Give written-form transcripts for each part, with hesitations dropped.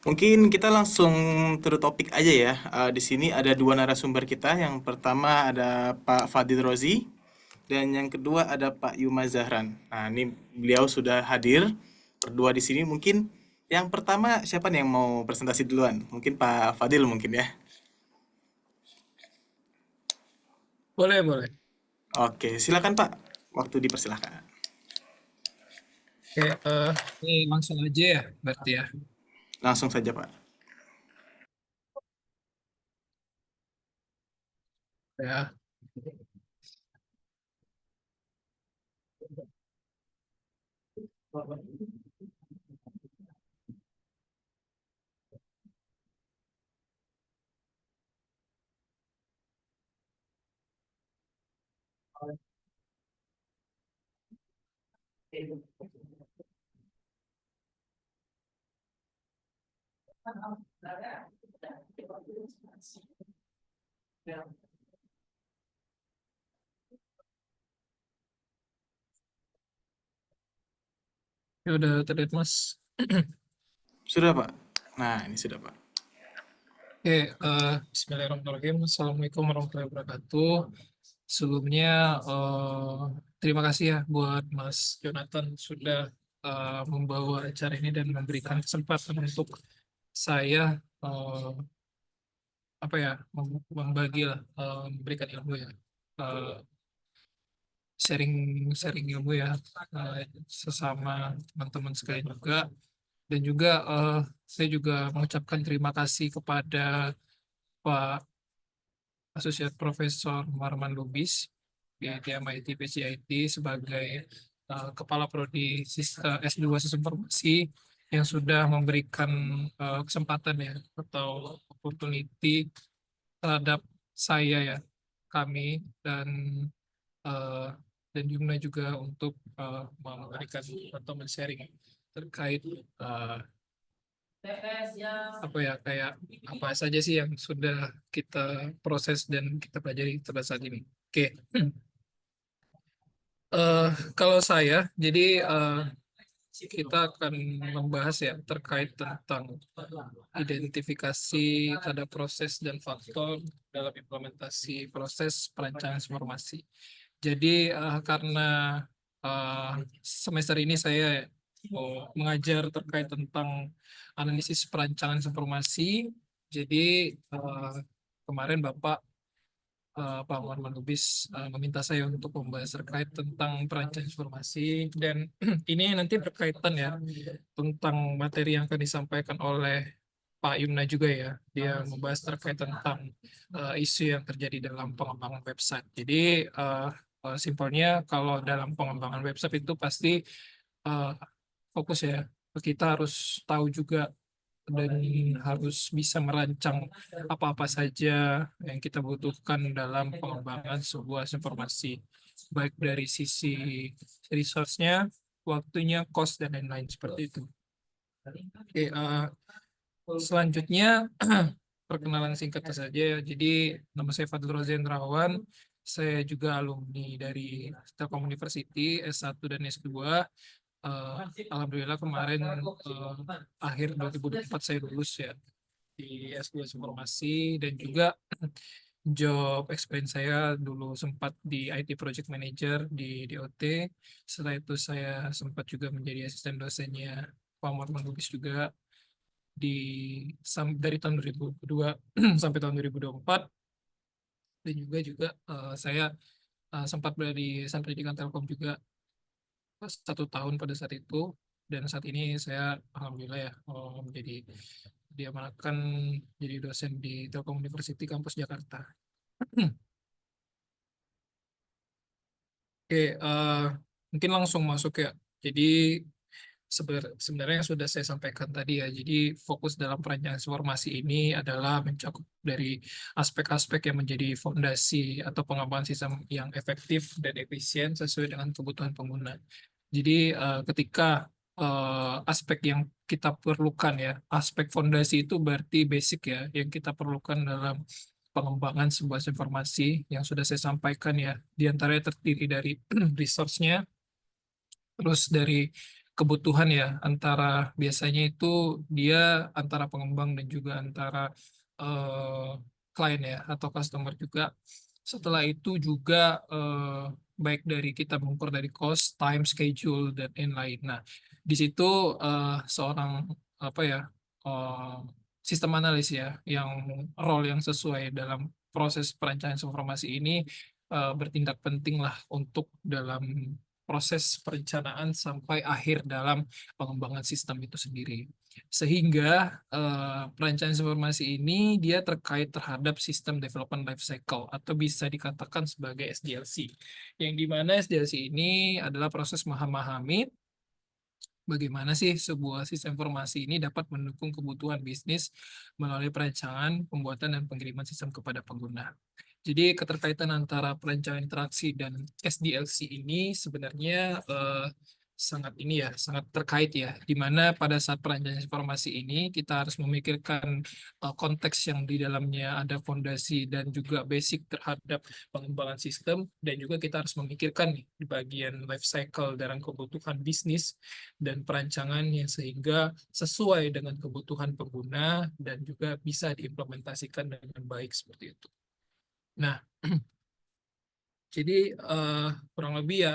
Mungkin kita langsung to the topik aja ya. Di sini ada dua narasumber kita. Yang pertama ada Pak Fadil Rozi dan yang kedua ada Pak Yuma Zahran. Nah, ini beliau sudah hadir berdua di sini. Mungkin yang pertama siapa nih yang mau presentasi duluan? Mungkin Pak Fadil mungkin ya. Boleh, boleh. Oke, silakan Pak. Waktu dipersilakan. Oke, ini langsung aja ya, berarti ya. Langsung saja Pak. Ya, ya udah terlihat Mas. Sudah Pak. Nah, ini sudah Pak. Oke, Bismillahirrahmanirrahim. Assalamualaikum warahmatullahi wabarakatuh. Sebelumnya, terima kasih ya buat Mas Jonathan sudah membawa acara ini dan memberikan kesempatan untuk saya apa ya membagi lah, memberikan ilmu ya. Eh, sharing sharing ilmu ya, sesama teman-teman sekalian juga, dan juga saya juga mengucapkan terima kasih kepada Pak Asosiat Profesor Marman Lubis di MIT PCIT sebagai Kepala Prodi S2 Sistem Informasi yang sudah memberikan kesempatan ya atau opportunity terhadap saya ya, kami dan eh, Yumna juga untuk memberikan atau men-sharing terkait apa ya, kayak apa saja sih yang sudah kita proses dan kita pelajari pada saat ini. Oke. Eh, Kalau saya, jadi kita akan membahas ya terkait tentang identifikasi terhadap proses dan faktor dalam implementasi proses perancangan informasi. Jadi karena eh, semester ini saya mengajar terkait tentang analisis perancangan informasi. Jadi kemarin Bapak Pak Warman Lubis meminta saya untuk membahas terkait tentang perancangan informasi, dan ini nanti berkaitan ya tentang materi yang akan disampaikan oleh Pak Yumna juga ya. Dia membahas terkait tentang isu yang terjadi dalam pengembangan website. Jadi simpelnya kalau dalam pengembangan website itu pasti eh, fokus ya, kita harus tahu juga dan harus bisa merancang apa-apa saja yang kita butuhkan dalam pengembangan sebuah informasi, baik dari sisi resource-nya, waktunya, cost, dan lain-lain seperti itu. Oke, selanjutnya perkenalan singkat saja ya. Jadi nama saya Fadil Rozendrawan. Saya juga alumni dari Telkom University S1 dan S2. Alhamdulillah kemarin akhir 2024 saya lulus ya di S2 Informasi, dan juga job experience saya dulu sempat di IT Project Manager di DOT. Setelah itu saya sempat juga menjadi asisten dosennya Pak Muhammad Lubis juga di dari tahun 2002 sampai tahun 2024, dan juga saya sempat berada di Yayasan Pendidikan Telkom juga 1 tahun pada saat itu, dan saat ini saya alhamdulillah ya menjadi diamanatkan jadi dosen di Telkom University kampus Jakarta. Oke, mungkin langsung masuk ya. Jadi sebenarnya yang sudah saya sampaikan tadi ya. Jadi fokus dalam perancangan informasi ini adalah mencakup dari aspek-aspek yang menjadi fondasi atau pengembangan sistem yang efektif dan efisien sesuai dengan kebutuhan pengguna. Jadi ketika aspek yang kita perlukan ya, aspek fondasi itu berarti basic ya, yang kita perlukan dalam pengembangan sebuah informasi yang sudah saya sampaikan ya. Di antaranya terdiri dari resource-nya, terus dari kebutuhan ya, antara biasanya itu dia antara pengembang dan juga antara eh, klien ya atau customer juga. Setelah itu juga baik dari kita mengukur dari cost, time, schedule dan lain-lain. Nah, di situ seorang apa ya eh, sistem analis ya yang role yang sesuai dalam proses perencanaan informasi ini bertindak penting lah untuk dalam proses perencanaan sampai akhir dalam pengembangan sistem itu sendiri. Sehingga perencanaan informasi ini dia terkait terhadap sistem development life cycle atau bisa dikatakan sebagai SDLC. Yang dimana SDLC ini adalah proses memahami bagaimana sih sebuah sistem informasi ini dapat mendukung kebutuhan bisnis melalui perencanaan, pembuatan, dan pengiriman sistem kepada pengguna. Jadi keterkaitan antara perencanaan interaksi dan SDLC ini sebenarnya sangat ini ya, sangat terkait ya. Di mana pada saat perencanaan informasi ini kita harus memikirkan konteks yang di dalamnya ada fondasi dan juga basic terhadap pengembangan sistem dan juga kita harus memikirkan nih di bagian life cycle dalam kebutuhan bisnis dan perancangan yang sehingga sesuai dengan kebutuhan pengguna dan juga bisa diimplementasikan dengan baik seperti itu. Nah, jadi kurang lebih ya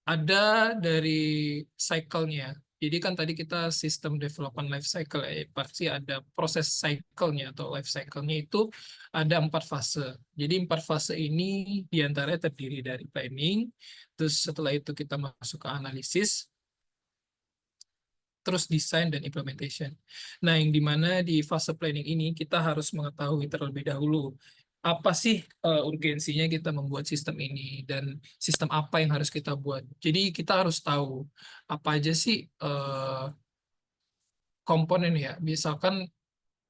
ada dari cycle-nya. Jadi kan tadi kita sistem development life cycle ya, pasti ada proses cycle-nya atau life cycle-nya itu ada 4 fase. Jadi 4 fase ini diantaranya terdiri dari planning, terus setelah itu kita masuk ke analisis, terus desain dan implementation. Nah, yang dimana di fase planning ini kita harus mengetahui terlebih dahulu apa sih urgensinya kita membuat sistem ini dan sistem apa yang harus kita buat. Jadi kita harus tahu apa aja sih komponen ya. Misalkan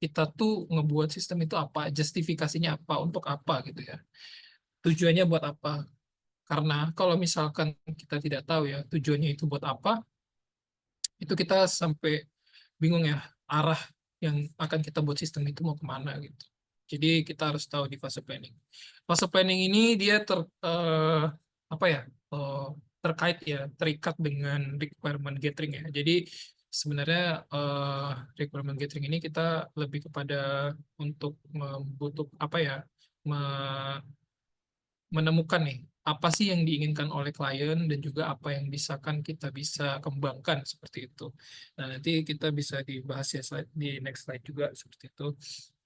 kita tuh ngebuat sistem itu apa, justifikasinya apa, untuk apa gitu ya. Tujuannya buat apa? Karena kalau misalkan kita tidak tahu ya tujuannya itu buat apa, itu kita sampai bingung ya arah yang akan kita buat sistem itu mau kemana gitu. Jadi kita harus tahu di fase planning. Fase planning ini dia apa ya eh, terkait ya terikat dengan requirement gathering ya. Jadi sebenarnya requirement gathering ini kita lebih kepada untuk membutuh apa ya menemukan nih apa sih yang diinginkan oleh klien dan juga apa yang kita bisa kembangkan seperti itu. Nah, nanti kita bisa dibahas ya di next slide juga seperti itu.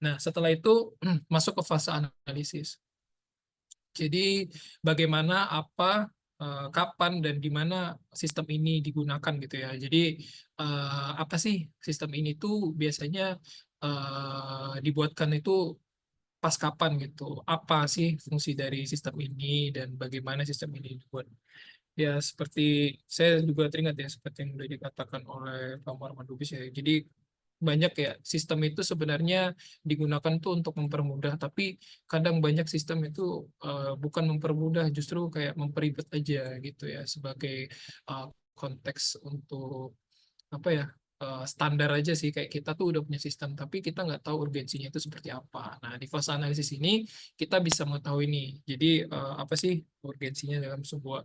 Nah, setelah itu masuk ke fase analisis. Jadi bagaimana kapan dan di mana sistem ini digunakan gitu ya. Jadi apa sih sistem ini tuh biasanya dibuatkan itu pas kapan gitu. Apa sih fungsi dari sistem ini dan bagaimana sistem ini dibuat. Ya seperti saya juga teringat ya seperti yang sudah dikatakan oleh Pak Muhammad Lubis ya. Jadi banyak ya sistem itu sebenarnya digunakan tuh untuk mempermudah, tapi kadang banyak sistem itu bukan mempermudah, justru kayak memperibet aja gitu ya sebagai uh, konteks untuk apa ya standar aja sih kayak kita tuh udah punya sistem tapi kita nggak tahu urgensinya itu seperti apa. Nah di fase analisis ini kita bisa mengetahui nih. Jadi apa sih urgensinya dalam sebuah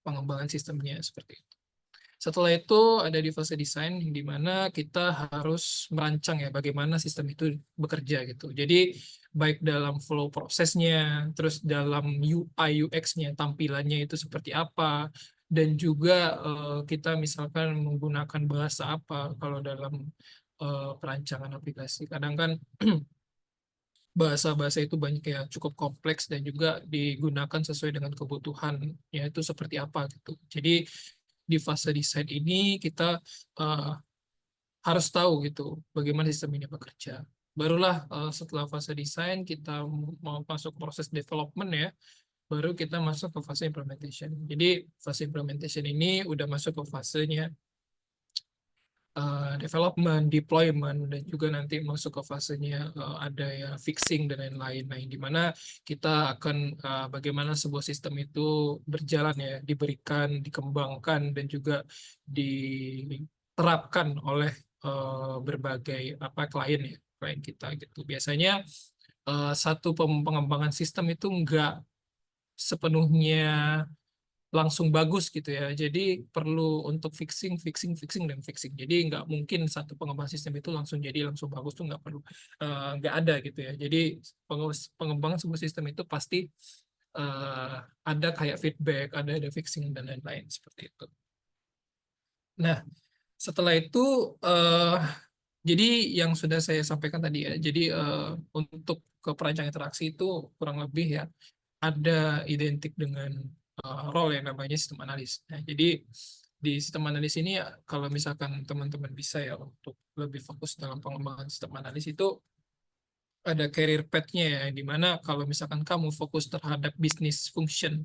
pengembangan sistemnya seperti itu. Setelah itu ada di fase desain di mana kita harus merancang ya bagaimana sistem itu bekerja gitu. Jadi baik dalam flow prosesnya, terus dalam UI UX-nya, tampilannya itu seperti apa, dan juga kita misalkan menggunakan bahasa apa kalau dalam perancangan aplikasi. Kadang kan bahasa-bahasa itu banyak ya cukup kompleks dan juga digunakan sesuai dengan kebutuhan yaitu seperti apa gitu. Jadi di fase desain ini kita eh, harus tahu gitu bagaimana sistem ini bekerja. Barulah setelah fase desain kita mau masuk proses development ya, baru kita masuk ke fase implementation. Jadi fase implementation ini udah masuk ke fasenya development, deployment, dan juga nanti masuk ke fasenya ada ya fixing dan lain-lain. Nah, yang dimana kita akan bagaimana sebuah sistem itu berjalan ya, diberikan, dikembangkan, dan juga diterapkan oleh berbagai apa klien kita gitu. Biasanya satu pengembangan sistem itu enggak sepenuhnya langsung bagus gitu ya. Jadi perlu untuk fixing, fixing, fixing dan fixing. Jadi nggak mungkin satu pengembang sistem itu langsung bagus tuh nggak perlu, nggak ada gitu ya. Jadi pengembangan sebuah sistem itu pasti eh, ada kayak feedback, ada fixing dan lain-lain seperti itu. Nah, setelah itu eh, jadi yang sudah saya sampaikan tadi ya. Jadi untuk ke perancang interaksi itu kurang lebih ya ada identik dengan role yang namanya sistem analis. Nah, jadi di sistem analis ini ya, kalau misalkan teman-teman bisa ya untuk lebih fokus dalam pengembangan sistem analis itu ada career path-nya ya, di mana kalau misalkan kamu fokus terhadap bisnis function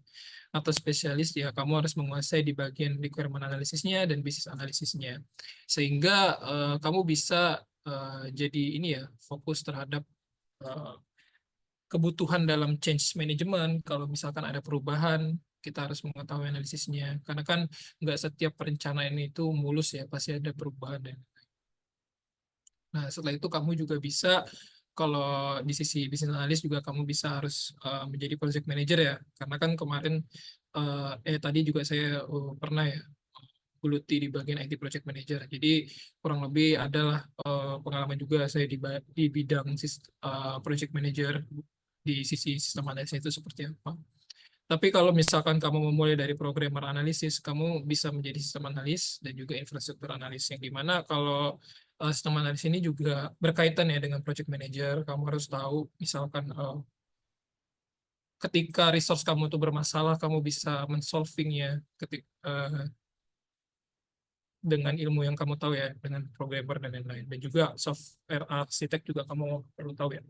atau spesialis ya kamu harus menguasai di bagian requirement analisisnya dan bisnis analisisnya sehingga kamu bisa jadi ini ya fokus terhadap eh, kebutuhan dalam change management. Kalau misalkan ada perubahan kita harus mengetahui analisisnya karena kan nggak setiap perencanaan itu mulus ya, pasti ada perubahan ya. Nah, setelah itu kamu juga bisa, kalau di sisi bisnis analis juga kamu bisa harus menjadi project manager ya. Karena kan kemarin, tadi juga saya pernah ya geluti di bagian IT project manager. Jadi kurang lebih adalah pengalaman juga saya di bidang project manager di sisi sistem analisis itu seperti apa. Tapi kalau misalkan kamu memulai dari programmer analisis, kamu bisa menjadi sistem analis dan juga infrastruktur analis. Yang dimana kalau sistem analis ini juga berkaitan ya dengan project manager, kamu harus tahu misalkan ketika resource kamu itu bermasalah, kamu bisa mensolvingnya dengan ilmu yang kamu tahu ya, dengan programmer dan lain-lain. Dan juga software architect juga kamu perlu tahu ya.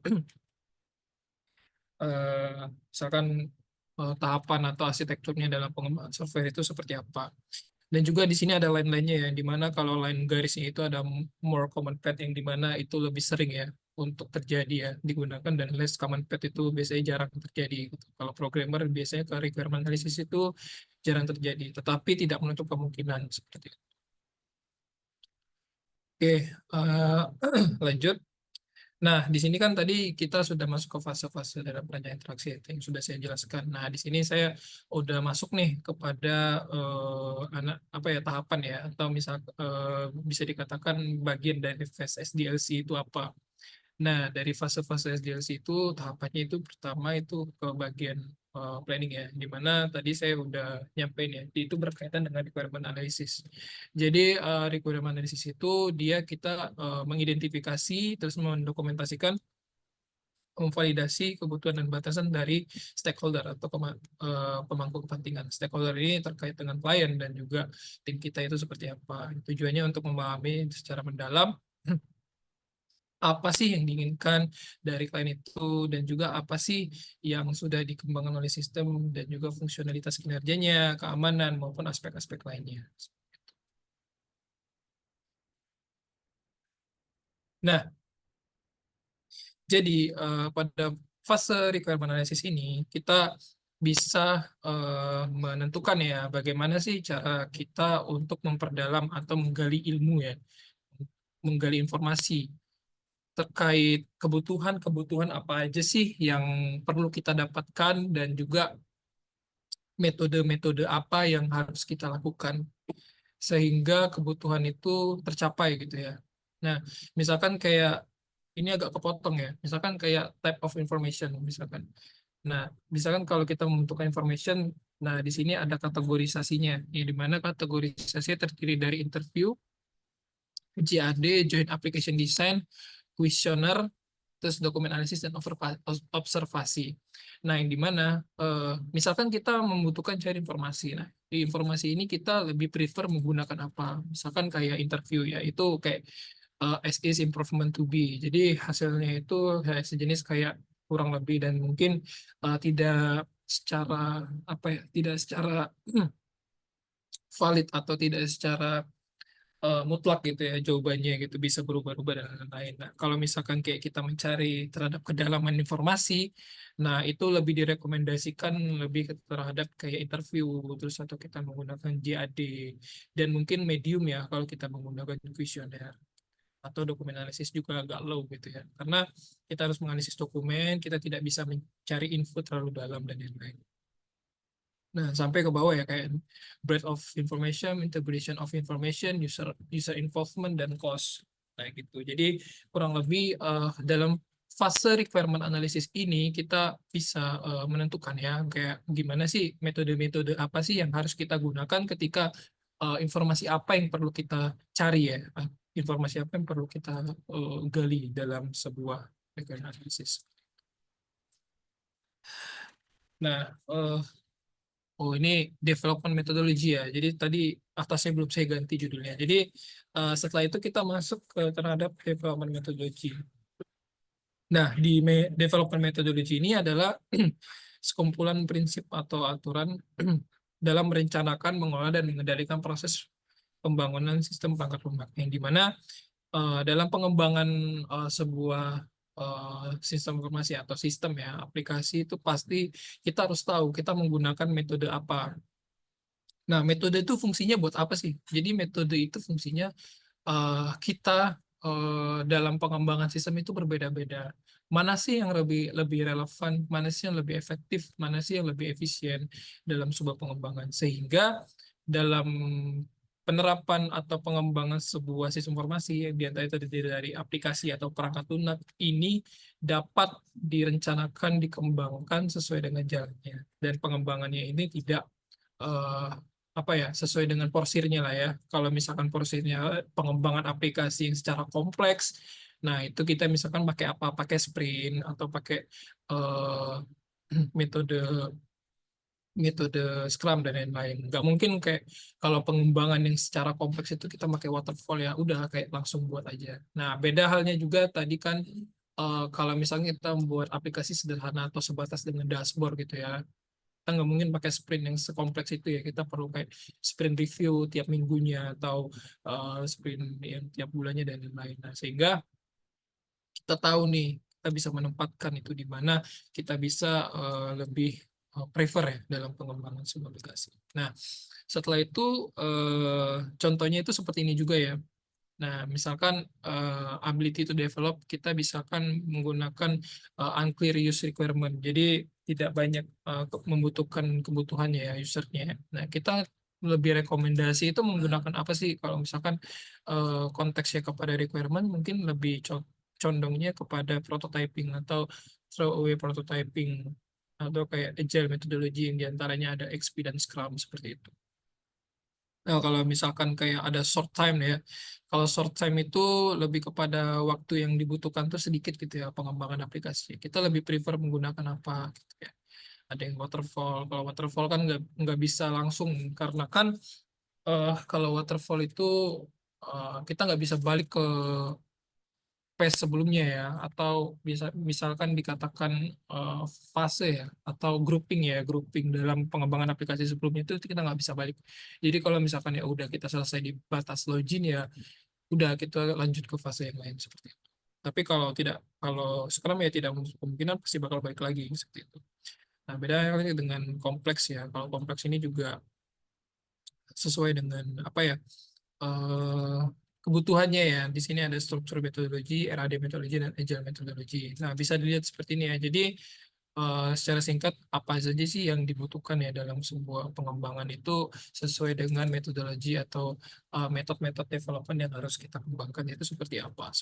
Misalkan tahapan atau arsitekturnya dalam pengembangan software itu seperti apa. Dan juga di sini ada line-line-nya ya, di mana kalau line garisnya itu ada more common path yang di mana itu lebih sering ya untuk terjadi ya digunakan dan less common path itu biasanya jarang terjadi gitu. Kalau programmer biasanya ke requirement analysis itu jarang terjadi, tetapi tidak menutup kemungkinan seperti itu. Oke, lanjut. Nah, di sini kan tadi kita sudah masuk ke fase-fase dalam perancangan interaksi itu yang sudah saya jelaskan. Nah, di sini saya udah masuk nih kepada anak apa ya tahapan ya atau misal bisa dikatakan bagian dari fase SDLC itu apa. Nah, dari fase-fase SDLC itu tahapannya itu pertama itu ke bagian planning ya, di mana tadi saya udah nyampein ya, itu berkaitan dengan requirement analysis. Jadi requirement analysis itu dia kita mengidentifikasi terus mendokumentasikan memvalidasi kebutuhan dan batasan dari stakeholder atau pemangku kepentingan. Stakeholder ini terkait dengan klien dan juga tim kita itu seperti apa. Tujuannya untuk memahami secara mendalam apa sih yang diinginkan dari klien itu dan juga apa sih yang sudah dikembangkan oleh sistem dan juga fungsionalitas kinerjanya, keamanan maupun aspek-aspek lainnya. Nah, jadi pada fase requirement analysis ini kita bisa menentukan ya bagaimana sih cara kita untuk memperdalam atau menggali ilmu ya, menggali informasi terkait kebutuhan-kebutuhan apa aja sih yang perlu kita dapatkan dan juga metode-metode apa yang harus kita lakukan sehingga kebutuhan itu tercapai gitu ya. Nah, misalkan kayak ini agak kepotong ya. Misalkan kayak type of information misalkan. Nah, misalkan kalau kita membutuhkan information, nah di sini ada kategorisasinya, ya, di mana kategorisasi terdiri dari interview, JAD, Joint Application Design, kuesioner, terus dokumen analisis dan observasi. Nah, yang dimana misalkan kita membutuhkan cari informasi. Nah, di informasi ini kita lebih prefer menggunakan apa? Misalkan kayak interview ya, itu kayak as is improvement to be. Jadi hasilnya itu kayak sejenis kayak kurang lebih dan mungkin tidak secara apa ya, tidak secara valid atau tidak secara mutlak gitu ya jawabannya gitu bisa berubah-ubah dan lain-lain. Nah, kalau misalkan kayak kita mencari terhadap kedalaman informasi, nah itu lebih direkomendasikan lebih terhadap kayak interview terus atau kita menggunakan JAD dan mungkin medium ya kalau kita menggunakan kuesioner atau dokumen analisis juga agak low gitu ya. Karena kita harus menganalisis dokumen, kita tidak bisa mencari info terlalu dalam dan lain-lain. Nah, sampai ke bawah ya kayak breadth of information, integration of information, user user involvement dan cost. Nah, gitu. Jadi kurang lebih dalam fase requirement analysis ini kita bisa menentukan ya kayak gimana sih metode-metode apa sih yang harus kita gunakan ketika informasi apa yang perlu kita cari ya, informasi apa yang perlu kita gali dalam sebuah requirement analysis. Nah, oh, ini development methodology ya. Jadi tadi atasnya belum saya ganti judulnya. Jadi setelah itu kita masuk ke terhadap development methodology. Nah, di development methodology ini adalah sekumpulan prinsip atau aturan dalam merencanakan, mengolah, dan mengendalikan proses pembangunan sistem perangkat lunak. Yang dimana dalam pengembangan sebuah sistem informasi atau sistem ya, aplikasi itu pasti kita harus tahu kita menggunakan metode apa. Nah, metode itu fungsinya buat apa sih? Jadi metode itu fungsinya kita dalam pengembangan sistem itu berbeda-beda. Mana sih yang lebih lebih relevan, mana sih yang lebih efektif, mana sih yang lebih efisien dalam sebuah pengembangan. Sehingga dalam penerapan atau pengembangan sebuah sistem informasi yang diantaranya terdiri dari aplikasi atau perangkat lunak ini dapat direncanakan, dikembangkan sesuai dengan jalannya. Dan pengembangannya ini tidak eh, apa ya sesuai dengan porsirnya lah ya. Kalau misalkan porsirnya pengembangan aplikasi yang secara kompleks, nah itu kita misalkan pakai apa? Pakai sprint atau pakai eh, metode metode Scrum dan lain-lain. Nggak mungkin kayak kalau pengembangan yang secara kompleks itu kita pakai waterfall ya udah kayak langsung buat aja. Nah, beda halnya juga tadi kan kalau misalnya kita membuat aplikasi sederhana atau sebatas dengan dashboard gitu ya, kita nggak mungkin pakai sprint yang sekompleks itu ya. Kita perlu kayak sprint review tiap minggunya atau sprint yang tiap bulannya dan lain-lain. Nah, sehingga kita tahu nih kita bisa menempatkan itu di mana kita bisa lebih prefer ya dalam pengembangan sebuah aplikasi. Nah, setelah itu contohnya itu seperti ini juga ya. Nah, misalkan ability to develop kita misalkan menggunakan unclear use requirement. Jadi tidak banyak membutuhkan kebutuhannya ya usernya. Nah, kita lebih rekomendasi itu menggunakan apa sih? Kalau misalkan konteksnya kepada requirement mungkin lebih condongnya kepada prototyping atau throwaway prototyping atau kayak agile methodology yang diantaranya ada XP dan Scrum seperti itu. Nah, kalau misalkan kayak ada short time ya, kalau short time itu lebih kepada waktu yang dibutuhkan tuh sedikit gitu ya pengembangan aplikasi. Kita lebih prefer menggunakan apa gitu ya. Ada yang waterfall. Kalau waterfall kan nggak bisa langsung karena kan kalau waterfall itu kita nggak bisa balik ke phase sebelumnya ya atau bisa misalkan dikatakan eh, fase ya atau grouping ya grouping dalam pengembangan aplikasi sebelumnya itu kita nggak bisa balik. Jadi kalau misalkan ya udah kita selesai di batas login ya udah kita lanjut ke fase yang lain seperti itu. Tapi kalau tidak kalau Scrum ya tidak menutup kemungkinan pasti bakal balik lagi seperti itu. Nah, beda halnya dengan kompleks ya. Kalau kompleks ini juga sesuai dengan apa ya eh, kebutuhannya ya. Di sini ada struktur metodologi, RAD metodologi, dan agile metodologi. Nah, bisa dilihat seperti ini ya. Jadi, secara singkat, apa saja sih yang dibutuhkan ya dalam sebuah pengembangan itu sesuai dengan metodologi atau metode-metode development yang harus kita kembangkan itu seperti apa.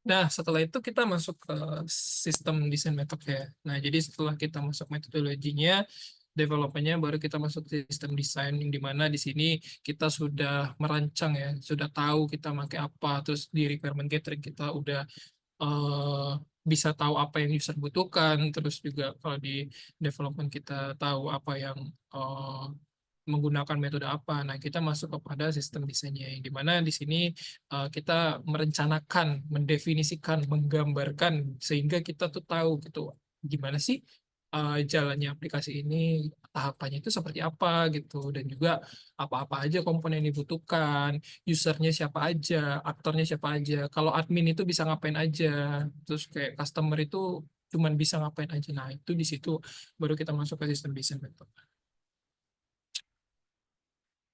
Nah, setelah itu kita masuk ke sistem desain metode ya. Nah, jadi setelah kita masuk metodologinya, developmentnya, baru kita masuk ke sistem desain yang dimana di sini kita sudah merancang ya, sudah tahu kita pakai apa, terus di requirement gathering kita udah eh, bisa tahu apa yang user butuhkan, terus juga kalau di development kita tahu apa yang menggunakan metode apa. Nah, kita masuk kepada sistem desainnya yang dimana di sini kita merencanakan, mendefinisikan, menggambarkan sehingga kita tuh tahu gitu gimana sih jalannya aplikasi ini, tahapannya itu seperti apa gitu dan juga apa-apa aja komponen yang dibutuhkan, usernya siapa aja, aktornya siapa aja. Kalau admin itu bisa ngapain aja, terus kayak customer itu cuman bisa ngapain aja. Nah, itu di situ baru kita masuk ke sistem desain.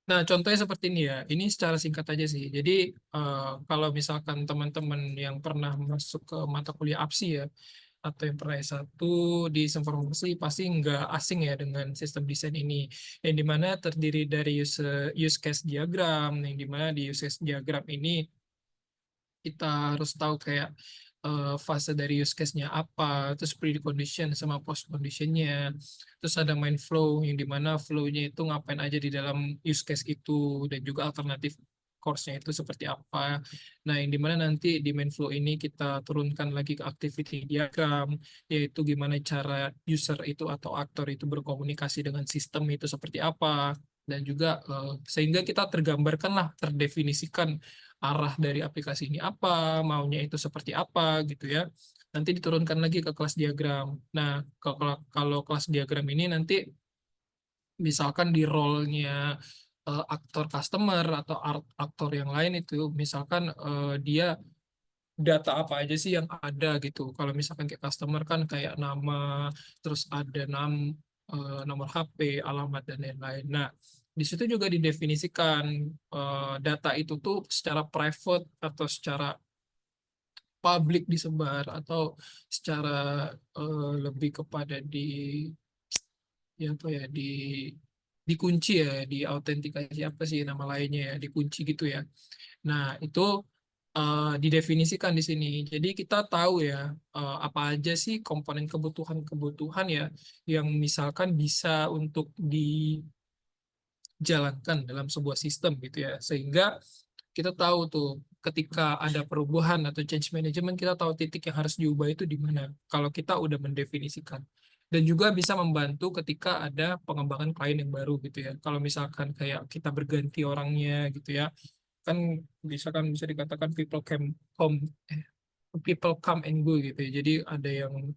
Nah, contohnya seperti ini ya. Ini secara singkat aja sih. Jadi, kalau misalkan teman-teman yang pernah masuk ke mata kuliah APSI ya, atau yang pernah S1 di informasi pasti nggak asing ya dengan sistem desain ini, yang dimana terdiri dari use case diagram, yang dimana di use case diagram ini kita harus tahu kayak fase dari use case-nya apa, terus pre-condition sama post-conditionnya, terus ada main flow, yang dimana flow-nya itu ngapain aja di dalam use case itu, dan juga alternatif course-nya itu seperti apa. Nah, yang dimana nanti di main flow ini kita turunkan lagi ke activity diagram, yaitu gimana cara user itu atau aktor itu berkomunikasi dengan sistem itu seperti apa, dan juga sehingga kita tergambarkan lah, terdefinisikan arah dari aplikasi ini apa, maunya itu seperti apa gitu ya. Nanti diturunkan lagi ke kelas diagram. Nah, kalau kelas diagram ini nanti misalkan di role-nya aktor customer atau aktor yang lain itu, misalkan dia data apa aja sih yang ada gitu. Kalau misalkan kayak customer kan kayak nama, terus ada nomor HP, alamat dan lain-lain. Nah, di situ juga didefinisikan data itu tuh secara private atau secara publik disebar, atau secara lebih kepada ya apa ya dikunci ya, diautentikasi apa sih nama lainnya ya, dikunci gitu ya. Nah, itu didefinisikan di sini. Jadi kita tahu ya apa aja sih komponen kebutuhan-kebutuhan ya yang misalkan bisa untuk dijalankan dalam sebuah sistem gitu ya. Sehingga kita tahu tuh ketika ada perubahan atau change management, kita tahu titik yang harus diubah itu di mana. Kalau kita udah mendefinisikan. Dan juga bisa membantu ketika ada pengembangan klien yang baru gitu ya. Kalau misalkan kayak kita berganti orangnya gitu ya, kan bisa dikatakan come people come and go gitu ya. Jadi ada yang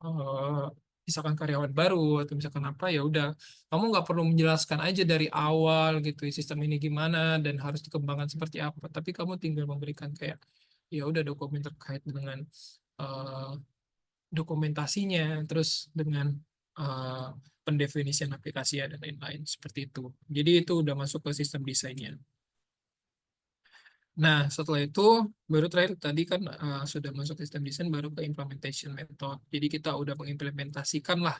eh, misalkan karyawan baru atau misalkan apa, ya udah kamu nggak perlu menjelaskan aja dari awal gitu ya, sistem ini gimana dan harus dikembangkan seperti apa, tapi kamu tinggal memberikan kayak ya udah dokumen terkait dengan eh, dokumentasinya, terus dengan eh, pendefinisian aplikasi dan lain-lain seperti itu. Jadi itu udah masuk ke sistem desainnya. Nah, setelah itu baru terakhir tadi kan sudah masuk sistem desain, baru ke implementation method. Jadi kita udah mengimplementasikan lah.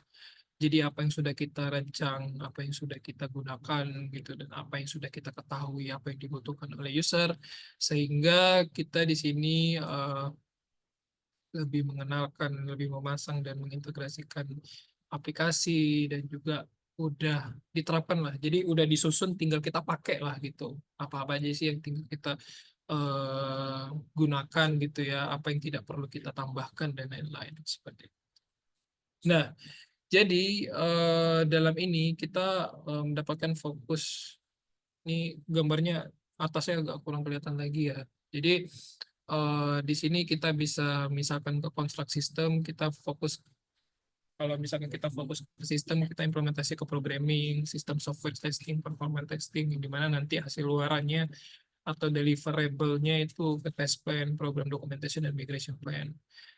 Jadi apa yang sudah kita rancang, apa yang sudah kita gunakan gitu, dan apa yang sudah kita ketahui, apa yang dibutuhkan oleh user, sehingga kita di sini lebih mengenalkan, lebih memasang dan mengintegrasikan aplikasi, dan juga udah diterapkan lah. Jadi udah disusun, tinggal kita pakai lah gitu. Apa-apa aja sih yang tinggal kita eh, gunakan gitu ya, apa yang tidak perlu kita tambahkan dan lain-lain seperti itu. Nah, jadi dalam ini kita mendapatkan fokus. Ini gambarnya atasnya agak kurang kelihatan lagi ya. Jadi di sini kita bisa misalkan ke construct system, kita fokus. Kalau misalkan kita fokus ke sistem, kita implementasi ke programming, sistem software testing, performance testing, di mana nanti hasil luarannya atau deliverable-nya itu ke test plan, program documentation, dan migration plan.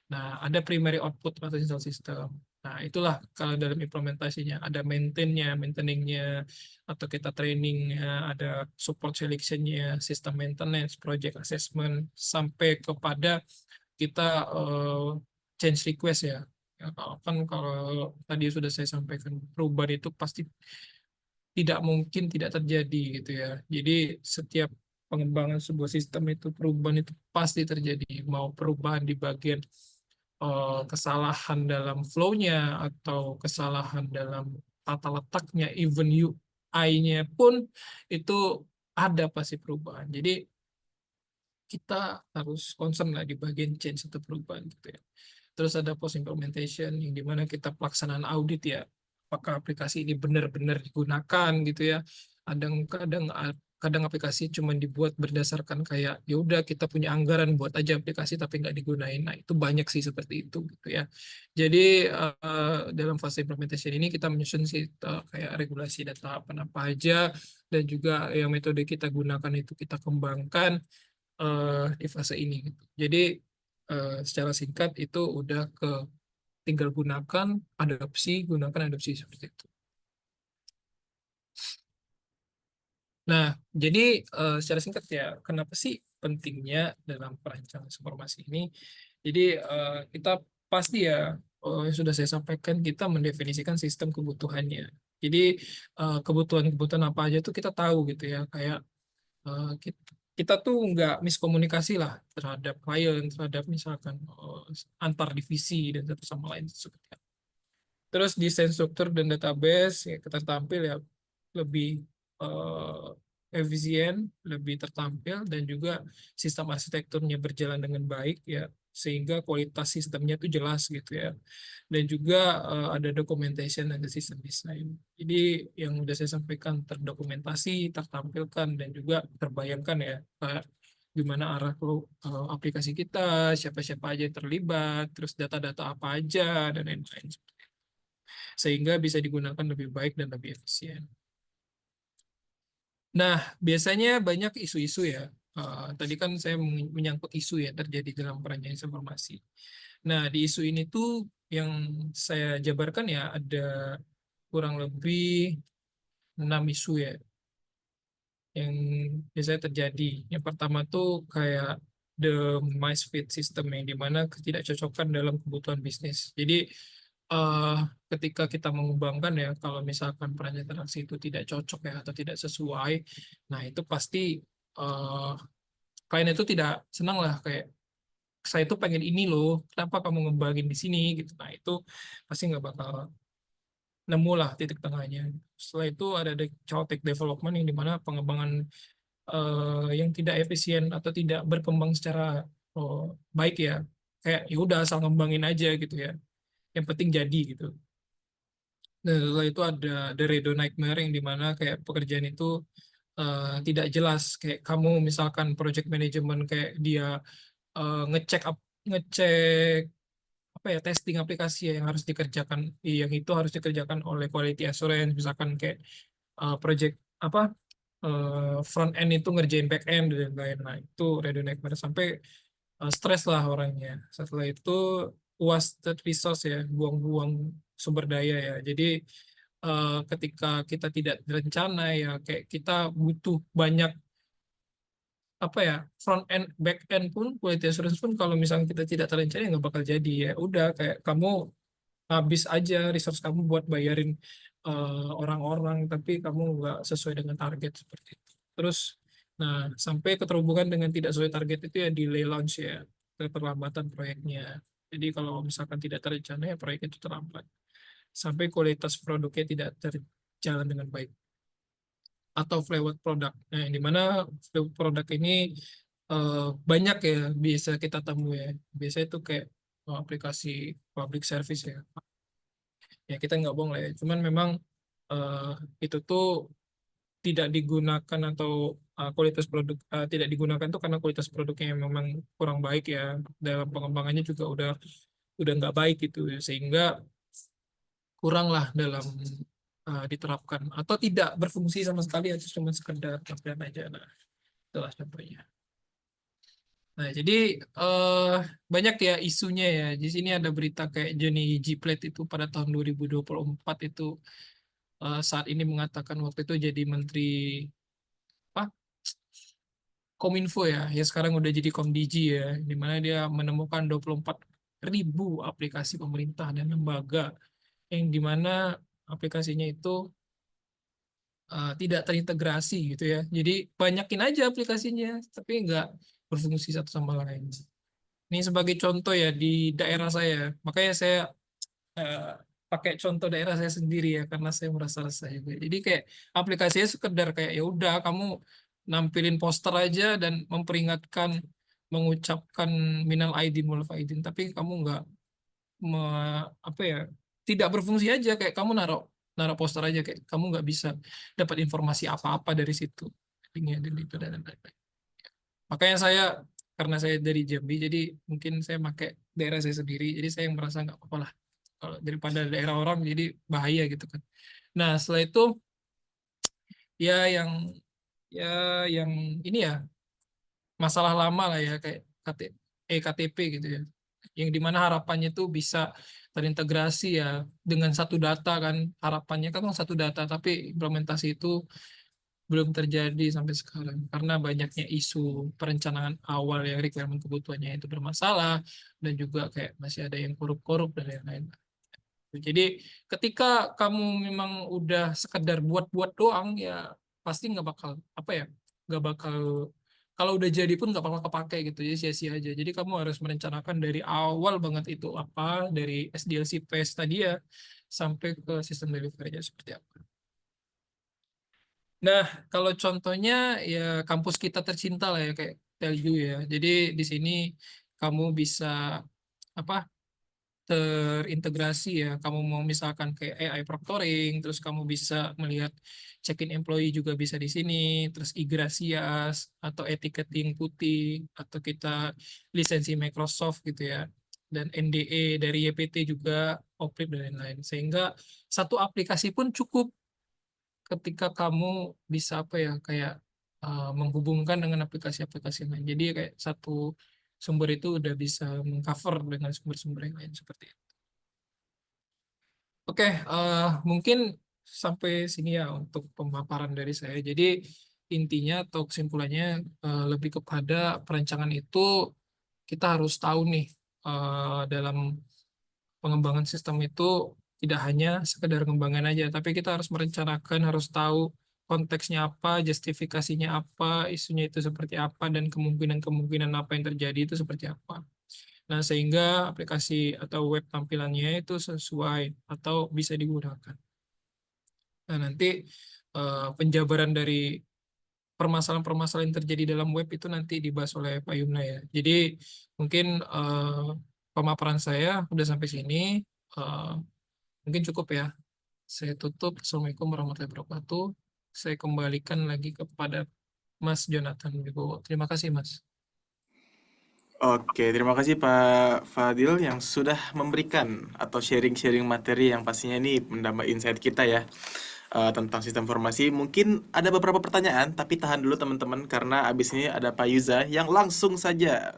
Nah, ada primary output atau install system. Nah, itulah kalau dalam implementasinya. Ada maintain-nya, maintaining-nya, atau kita training-nya, ada support selection-nya, system maintenance, project assessment, sampai kepada kita change request ya. Ya, kan kalau tadi sudah saya sampaikan, perubahan itu pasti tidak mungkin tidak terjadi gitu ya. Jadi setiap pengembangan sebuah sistem itu, perubahan itu pasti terjadi. Mau perubahan di bagian kesalahan dalam flow-nya, atau kesalahan dalam tata letaknya, even UI-nya pun itu ada pasti perubahan. Jadi kita harus concern lah di bagian change atau perubahan gitu ya. Terus ada post implementation, yang dimana kita pelaksanaan audit ya, apakah aplikasi ini benar-benar digunakan gitu ya. Kadang-kadang kadang aplikasi cuma dibuat berdasarkan kayak ya udah kita punya anggaran buat aja aplikasi tapi nggak digunain. Nah, itu banyak sih seperti itu gitu ya. Jadi dalam fase implementation ini kita menyusun sih kayak regulasi dan tahapan apa aja, dan juga yang metode kita gunakan itu kita kembangkan di fase ini gitu. Jadi secara singkat itu udah ke tinggal gunakan adopsi seperti itu. Nah, jadi secara singkat ya, kenapa sih pentingnya dalam perancangan informasi ini? Jadi kita pasti ya, sudah saya sampaikan, kita mendefinisikan sistem kebutuhannya. Jadi kebutuhan-kebutuhan apa aja tuh kita tahu gitu ya, kayak kita tuh nggak miskomunikasi lah terhadap klien, terhadap misalkan antar divisi dan satu sama lain seperti apa. Terus desain struktur dan database ya kita tampil ya lebih eh, efisien, lebih tertampil, dan juga sistem arsitekturnya berjalan dengan baik ya, sehingga kualitas sistemnya itu jelas gitu ya. Dan juga ada documentation, ada sistem desain. Jadi yang udah saya sampaikan terdokumentasi, tertampilkan, dan juga terbayangkan ya kayak gimana arah aplikasi kita, siapa-siapa aja yang terlibat, terus data-data apa aja dan lain-lain, sehingga bisa digunakan lebih baik dan lebih efisien. Nah, biasanya banyak isu-isu ya. Tadi kan saya menyangkut isu ya terjadi dalam perancangan informasi. Nah, di isu ini tuh yang saya jabarkan ya ada kurang lebih 6 isu ya yang biasanya terjadi. Yang pertama tuh kayak the misfit system, yang dimana ketidakcocokan dalam kebutuhan bisnis. Jadi eh, ketika kita mengembangkan ya, kalau misalkan peran interaksi itu tidak cocok ya atau tidak sesuai, nah itu pasti eh, klien itu tidak senang lah, kayak saya itu pengen ini loh, kenapa kamu ngembangin di sini gitu. Nah itu pasti nggak bakal nemu lah titik tengahnya. Setelah itu ada the chaotic development, yang dimana pengembangan yang tidak efisien atau tidak berkembang secara oh, baik ya, kayak ya udah asal ngembangin aja gitu ya, yang penting jadi gitu. Dan setelah itu ada the Redo Nightmare, yang dimana kayak pekerjaan itu tidak jelas, kayak kamu misalkan project management, kayak dia ngecek apa ya, testing aplikasi ya, yang harus dikerjakan, yang itu harus dikerjakan oleh quality assurance, misalkan kayak project apa front end itu ngerjain back end dan lain-lain. Nah, itu redo nightmare sampai stres lah orangnya. Setelah itu wasted resource ya, buang-buang sumber daya ya. Jadi ketika kita tidak berencana ya, kayak kita butuh banyak apa ya, front end back end pun, quality assurance pun, kalau misalnya kita tidak terencana ya nggak bakal jadi. Ya udah, kayak kamu habis aja resource kamu buat bayarin orang-orang, tapi kamu nggak sesuai dengan target seperti itu. Terus, nah, sampai keterhubungan dengan tidak sesuai target itu ya delay launch ya, keterlambatan proyeknya. Jadi kalau misalkan tidak terencana ya proyek itu terlambat. Sampai kualitas produknya tidak terjalan dengan baik. Atau flawed product. Nah, yang dimana flawed product ini banyak ya bisa kita temui ya. Biasanya itu kayak aplikasi public service ya, ya kita nggak bohong lah ya, cuman memang eh, itu tuh tidak digunakan, atau kualitas produk tidak digunakan tuh karena kualitas produknya yang memang kurang baik ya, dalam pengembangannya juga udah nggak baik gitu, sehingga kurang lah dalam diterapkan, atau tidak berfungsi sama sekali, atau cuma sekedar tampilan aja. Nah, itulah contohnya. Nah, jadi eh banyak ya isunya ya. Di sini ada berita kayak Johnny G. Plate itu pada tahun 2024 itu saat ini mengatakan, waktu itu jadi menteri apa, Kominfo ya, ya sekarang udah jadi Komdiji ya, di mana dia menemukan 24.000 aplikasi pemerintah dan lembaga, yang dimana aplikasinya itu tidak terintegrasi gitu ya. Jadi banyakin aja aplikasinya, tapi nggak berfungsi satu sama lain. Ini sebagai contoh ya di daerah saya, makanya saya eh, pakai contoh daerah saya sendiri ya, karena saya merasa resah juga. Jadi kayak aplikasinya sekedar kayak ya udah kamu nampilin poster aja dan memperingatkan, mengucapkan minal aidin wal faizin, tapi kamu nggak apa ya, tidak berfungsi aja, kayak kamu naruh naruh poster aja, kayak kamu nggak bisa dapat informasi apa-apa dari situ. Linknya dan itu dan lain-lain. Makanya saya, karena saya dari Jambi, jadi mungkin saya pakai daerah saya sendiri, jadi saya merasa nggak apa-apa lah kalau daripada daerah orang, jadi bahaya gitu kan. Nah, setelah itu ya yang ya yang ini ya masalah lama lah ya, kayak KTP gitu ya. Yang dimana harapannya tuh bisa terintegrasi ya dengan satu data kan. Harapannya kan satu data, tapi implementasi itu belum terjadi sampai sekarang karena banyaknya isu perencanaan awal yang requirement kebutuhannya itu bermasalah dan juga kayak masih ada yang korup-korup dan lain-lain. Jadi ketika kamu memang udah sekedar buat-buat doang ya pasti nggak bakal apa ya nggak bakal kalau udah jadi pun nggak bakal kepake gitu ya sia-sia aja. Jadi kamu harus merencanakan dari awal banget itu apa dari SDLC phase tadi ya sampai ke sistem delivery-nya seperti apa. Nah, kalau contohnya ya kampus kita tercinta lah ya kayak TELU ya. Jadi di sini kamu bisa apa terintegrasi ya. Kamu mau misalkan kayak AI proctoring, terus kamu bisa melihat check-in employee juga bisa di sini, terus iGracias atau etiketing putih atau kita lisensi Microsoft gitu ya. Dan NDE dari YPT juga, Oprip dan lain-lain. Sehingga satu aplikasi pun cukup ketika kamu bisa apa ya kayak menghubungkan dengan aplikasi-aplikasi lain. Jadi kayak satu sumber itu udah bisa mengcover dengan sumber-sumber yang lain seperti itu. Oke, mungkin sampai sini ya untuk pemaparan dari saya. Jadi intinya atau kesimpulannya lebih kepada perencanaan itu kita harus tahu nih dalam pengembangan sistem itu tidak hanya sekedar pengembangan aja, tapi kita harus merencanakan, harus tahu konteksnya apa, justifikasinya apa, isunya itu seperti apa, dan kemungkinan-kemungkinan apa yang terjadi itu seperti apa. Nah, sehingga aplikasi atau web tampilannya itu sesuai atau bisa digunakan. Nah, nanti penjabaran dari permasalahan-permasalahan yang terjadi dalam web itu nanti dibahas oleh Pak Yumna ya. Jadi mungkin pemaparan saya udah sampai sini. Eh, Mungkin cukup ya. Saya tutup. Assalamualaikum warahmatullahi wabarakatuh. Saya kembalikan lagi kepada Mas Jonathan Wibowo. Terima kasih, Mas. Oke, terima kasih Pak Fadil yang sudah memberikan atau sharing-sharing materi yang pastinya ini menambah insight kita ya tentang sistem informasi. Mungkin ada beberapa pertanyaan, tapi tahan dulu teman-teman karena abis ini ada Pak Yuza yang langsung saja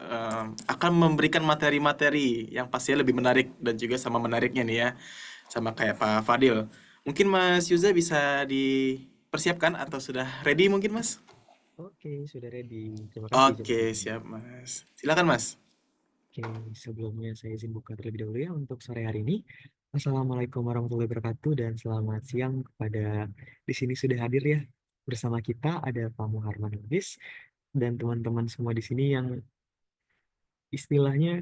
akan memberikan materi-materi yang pastinya lebih menarik dan juga sama menariknya nih ya, sama kayak Pak Fadil. Mungkin Mas Yuza bisa dipersiapkan atau sudah ready mungkin Mas? Oke, sudah ready. Terima kasih, Oke, Jonathan. siap Mas. Silakan Mas. Oke, sebelumnya saya izin buka terlebih dahulu ya untuk sore hari ini. Assalamualaikum warahmatullahi wabarakatuh dan selamat siang kepada di sini sudah hadir ya. Bersama kita ada Pak Muharman Lubis dan teman-teman semua di sini yang istilahnya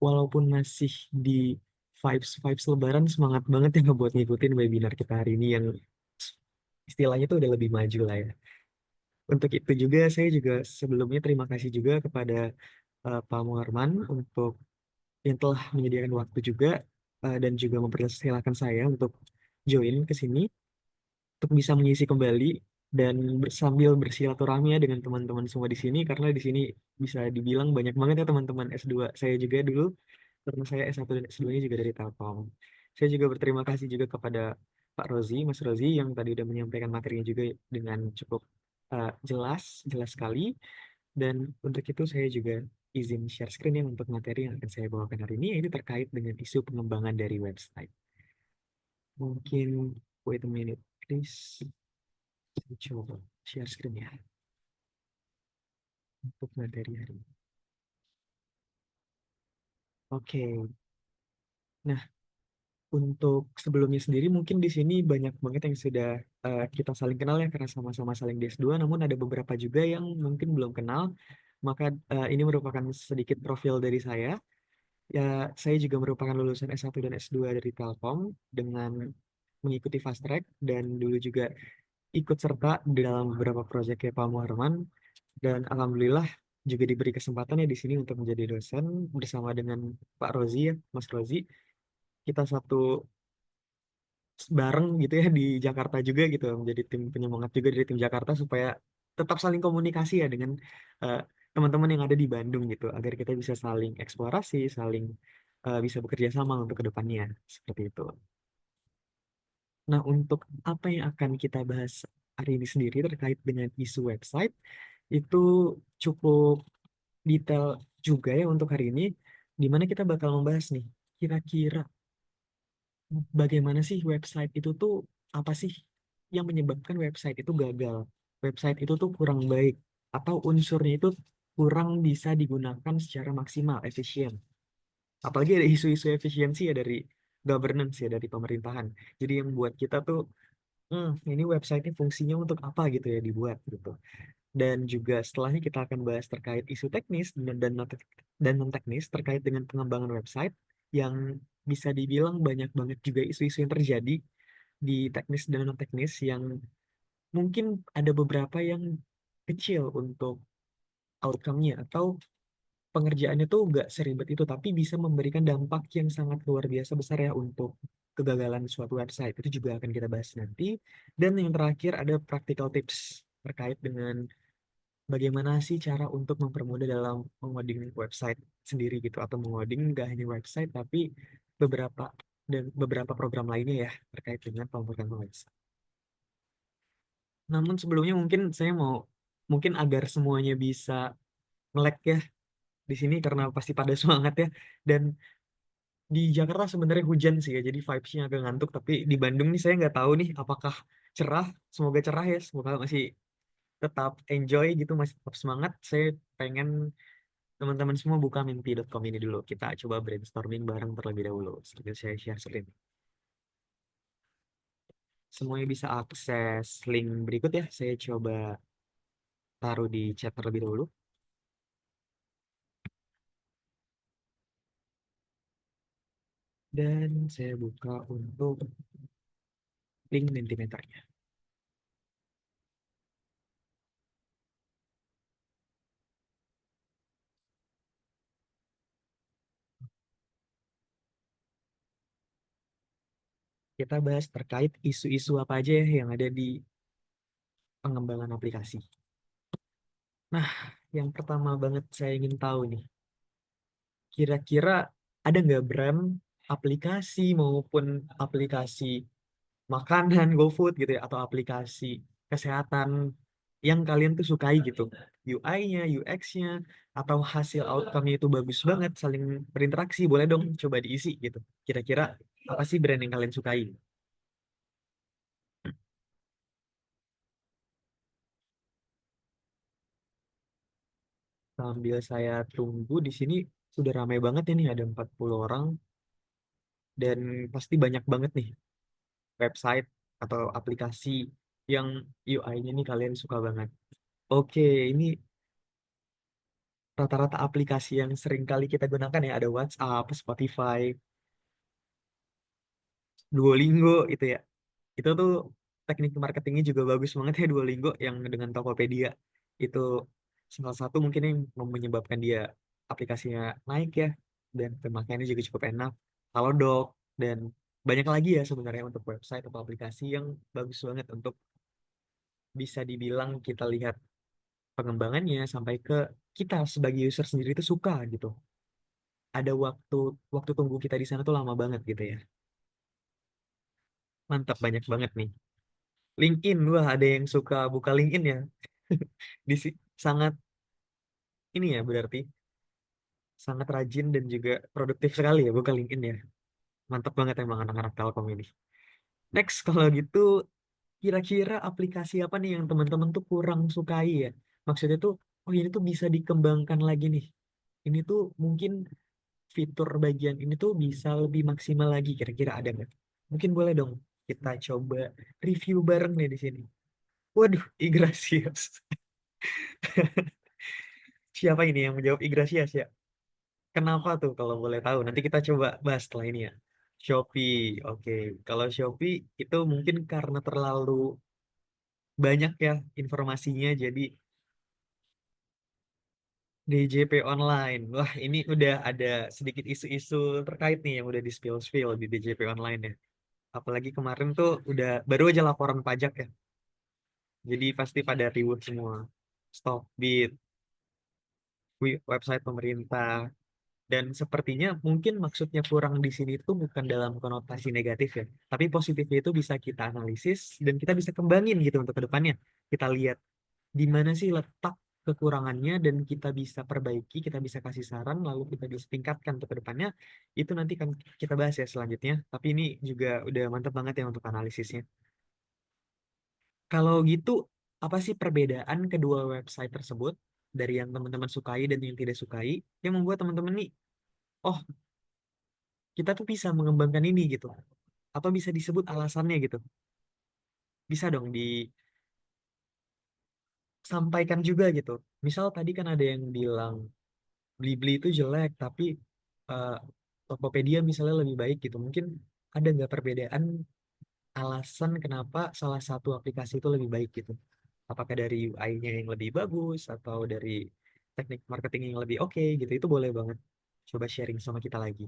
walaupun masih di vibes Lebaran semangat banget ya buat ngikutin webinar kita hari ini yang istilahnya tuh udah lebih maju lah ya. Untuk itu juga saya juga sebelumnya terima kasih juga kepada Pak Muharman untuk yang telah menyediakan waktu juga dan juga mempersilahkan saya untuk join ke sini untuk bisa mengisi kembali dan sambil bersilaturahmi ya dengan teman-teman semua di sini karena di sini bisa dibilang banyak banget ya teman-teman S2 saya juga dulu karena saya S1 dan S2-nya juga dari Telkom. Saya juga berterima kasih juga kepada Pak Rozi, Mas Rozi yang tadi udah menyampaikan materinya juga dengan cukup jelas sekali. Dan untuk itu saya juga izin share screen ya untuk materi yang akan saya bawakan hari ini, yaitu terkait dengan isu pengembangan dari website. Mungkin, wait a minute, please. Saya coba share screen ya untuk materi hari ini. Oke, nah untuk sebelumnya sendiri mungkin di sini banyak banget yang sudah kita saling kenal ya karena sama-sama saling di S2, namun ada beberapa juga yang mungkin belum kenal. Maka ini merupakan sedikit profil dari saya. Ya, saya juga merupakan lulusan S1 dan S2 dari Telkom dengan mengikuti fast track dan dulu juga ikut serta di dalam beberapa proyek kayak Pak Muharman dan alhamdulillah juga diberi kesempatan ya di sini untuk menjadi dosen bersama dengan Pak Rozi ya, Mas Rozi. Kita satu bareng gitu ya di Jakarta juga gitu menjadi tim penyemangat juga dari tim Jakarta supaya tetap saling komunikasi ya dengan eh, teman-teman yang ada di Bandung gitu agar kita bisa saling eksplorasi, saling bisa bekerja sama untuk kedepannya seperti itu. Nah, untuk apa yang akan kita bahas hari ini sendiri terkait dengan isu website itu cukup detail juga ya untuk hari ini, di mana kita bakal membahas nih kira-kira bagaimana sih website itu tuh apa sih yang menyebabkan website itu gagal? website itu tuh kurang baik atau unsurnya itu kurang bisa digunakan secara maksimal, efisien. Apalagi ada isu-isu efisiensi ya dari governance ya dari pemerintahan. Jadi yang buat kita tuh, ini website ini fungsinya untuk apa gitu ya dibuat gitu. Dan juga setelahnya kita akan bahas terkait isu teknis dan non teknis terkait dengan pengembangan website yang bisa dibilang banyak banget juga isu-isu yang terjadi di teknis dan non teknis yang mungkin ada beberapa yang kecil untuk outcome-nya atau pengerjaannya tuh nggak seribet itu tapi bisa memberikan dampak yang sangat luar biasa besar ya untuk kegagalan suatu website. Itu juga akan kita bahas nanti. Dan yang terakhir ada practical tips terkait dengan bagaimana sih cara untuk mempermudah dalam mengoding website sendiri gitu atau mengoding nggak hanya website tapi beberapa beberapa program lainnya ya terkait dengan pemrograman website. Namun sebelumnya mungkin saya mau mungkin agar semuanya bisa melek ya di sini karena pasti pada semangat ya. Dan di Jakarta sebenarnya hujan sih ya, jadi vibes-nya agak ngantuk. Tapi di Bandung nih saya nggak tahu nih apakah cerah. Semoga cerah ya, semoga masih tetap enjoy gitu, masih tetap semangat. Saya pengen teman-teman semua buka mimpi.com ini dulu. Kita coba brainstorming bareng terlebih dahulu. Sambil saya share screen. Semuanya bisa akses link berikut ya. Saya coba taruh di chat terlebih dahulu. Dan saya buka untuk link Mentimeternya. Kita bahas terkait isu-isu apa aja ya yang ada di pengembangan aplikasi. Nah, yang pertama banget saya ingin tahu nih, kira-kira ada nggak brand aplikasi maupun aplikasi makanan, GoFood gitu ya, atau aplikasi kesehatan yang kalian tuh sukai gitu. UI-nya, UX-nya, atau hasil outcome-nya itu bagus banget, saling berinteraksi, boleh dong coba diisi gitu. Kira-kira apa sih brand yang kalian sukai? Sambil saya tunggu di sini sudah ramai banget ini ada 40 orang dan pasti banyak banget nih website atau aplikasi yang UI-nya nih kalian suka banget. Oke, ini rata-rata aplikasi yang sering kali kita gunakan ya ada WhatsApp, Spotify, Duolingo itu ya. Itu tuh teknik marketingnya juga bagus banget ya Duolingo yang dengan Tokopedia. Itu salah satu mungkin yang menyebabkan dia aplikasinya naik ya dan pemakaiannya juga cukup enak. Halodoc dan banyak lagi ya sebenarnya untuk website atau aplikasi yang bagus banget untuk bisa dibilang kita lihat pengembangannya sampai ke kita sebagai user sendiri itu suka gitu. Ada waktu waktu tunggu kita di sana tuh lama banget gitu ya. Mantap banyak banget nih. LinkedIn, wah ada yang suka buka LinkedIn ya. Sangat ini ya berarti sangat rajin dan juga produktif sekali ya buka LinkedIn ya. Mantap banget emang anak-anak Telkom ini. Next kalau gitu kira-kira aplikasi apa nih yang teman-teman tuh kurang sukai ya? Maksudnya tuh oh ini tuh bisa dikembangkan lagi nih. Ini tuh mungkin fitur bagian ini tuh bisa lebih maksimal lagi kira-kira ada nggak? Mungkin boleh dong kita coba review bareng nih di sini. Waduh, Igracias. Siapa ini yang menjawab Igracias ya? Kenapa tuh kalau boleh tahu? Nanti kita coba bahas setelah ini ya. Shopee, oke. Kalau Shopee itu mungkin karena terlalu banyak ya informasinya, jadi DJP online. Wah, ini udah ada sedikit isu-isu terkait nih yang udah di spill-spill di DJP online ya. Apalagi kemarin tuh udah baru aja laporan pajak ya. Jadi pasti pada ribut semua. Stockbit, website pemerintah. Dan sepertinya mungkin maksudnya kurang di sini itu bukan dalam konotasi negatif ya. Tapi positifnya itu bisa kita analisis dan kita bisa kembangin gitu untuk ke depannya. Kita lihat di mana sih letak kekurangannya dan kita bisa perbaiki, kita bisa kasih saran, lalu kita bisa tingkatkan untuk ke depannya. Itu nanti kan kita bahas ya selanjutnya. Tapi ini juga udah mantap banget ya untuk analisisnya. Kalau gitu apa sih perbedaan kedua website tersebut dari yang teman-teman sukai dan yang tidak sukai yang membuat teman-teman nih, oh kita tuh bisa mengembangkan ini gitu. Atau bisa disebut alasannya gitu. Bisa dong disampaikan juga gitu. Misal tadi kan ada yang bilang Blibli itu jelek, tapi eh, Tokopedia misalnya lebih baik gitu. Mungkin ada nggak perbedaan alasan kenapa salah satu aplikasi itu lebih baik gitu? Apakah dari UI-nya yang lebih bagus atau dari teknik marketing yang lebih oke gitu? Itu boleh banget. Coba sharing sama kita lagi.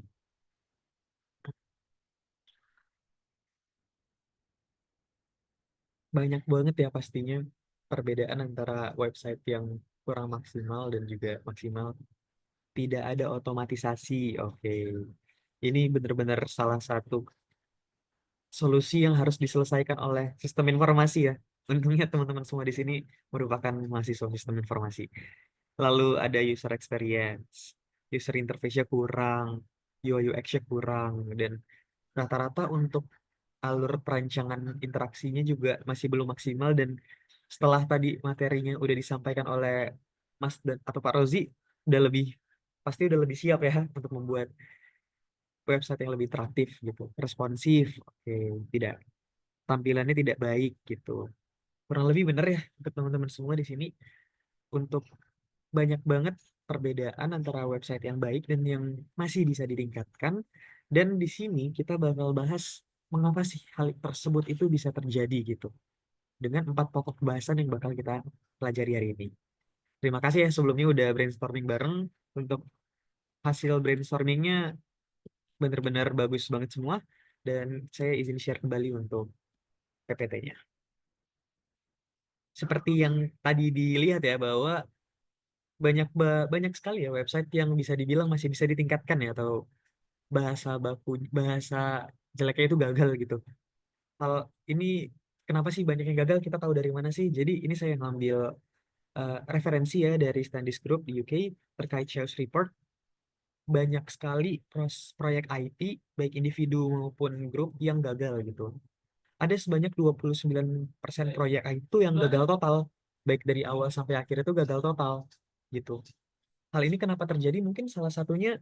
Banyak banget ya pastinya perbedaan antara website yang kurang maksimal dan juga maksimal. Tidak ada otomatisasi. Oke. Ini benar-benar salah satu solusi yang harus diselesaikan oleh sistem informasi ya. Untungnya teman-teman semua di sini merupakan mahasiswa sistem informasi. Lalu ada user experience, user interface-nya kurang, UI UX-nya kurang, dan rata-rata untuk alur perancangan interaksinya juga masih belum maksimal. Dan setelah tadi materinya udah disampaikan oleh Mas dan atau Pak Rozi, udah lebih pasti udah lebih siap ya untuk membuat website yang lebih interaktif gitu, responsif, oke, tidak tampilannya tidak baik gitu. Kurang lebih bener ya untuk teman-teman semua di sini untuk banyak banget perbedaan antara website yang baik dan yang masih bisa ditingkatkan. Dan di sini kita bakal bahas mengapa sih hal tersebut itu bisa terjadi gitu. Dengan 4 pokok bahasan yang bakal kita pelajari hari ini. Terima kasih ya sebelumnya udah brainstorming bareng. Untuk hasil brainstormingnya benar-benar bagus banget semua. Dan saya izin share kembali untuk PPT-nya. Seperti yang tadi dilihat ya bahwa banyak sekali ya website yang bisa dibilang masih bisa ditingkatkan ya atau bahasa jeleknya itu gagal gitu. Hal ini kenapa sih banyak yang gagal? Kita tahu dari mana sih? Jadi ini saya ngambil referensi ya dari Standish Group di UK terkait Chaos Report. Banyak sekali proyek IT baik individu maupun grup yang gagal gitu. Ada sebanyak 29% proyek itu yang gagal total, baik dari awal sampai akhir itu gagal total gitu. Hal ini kenapa terjadi? Mungkin salah satunya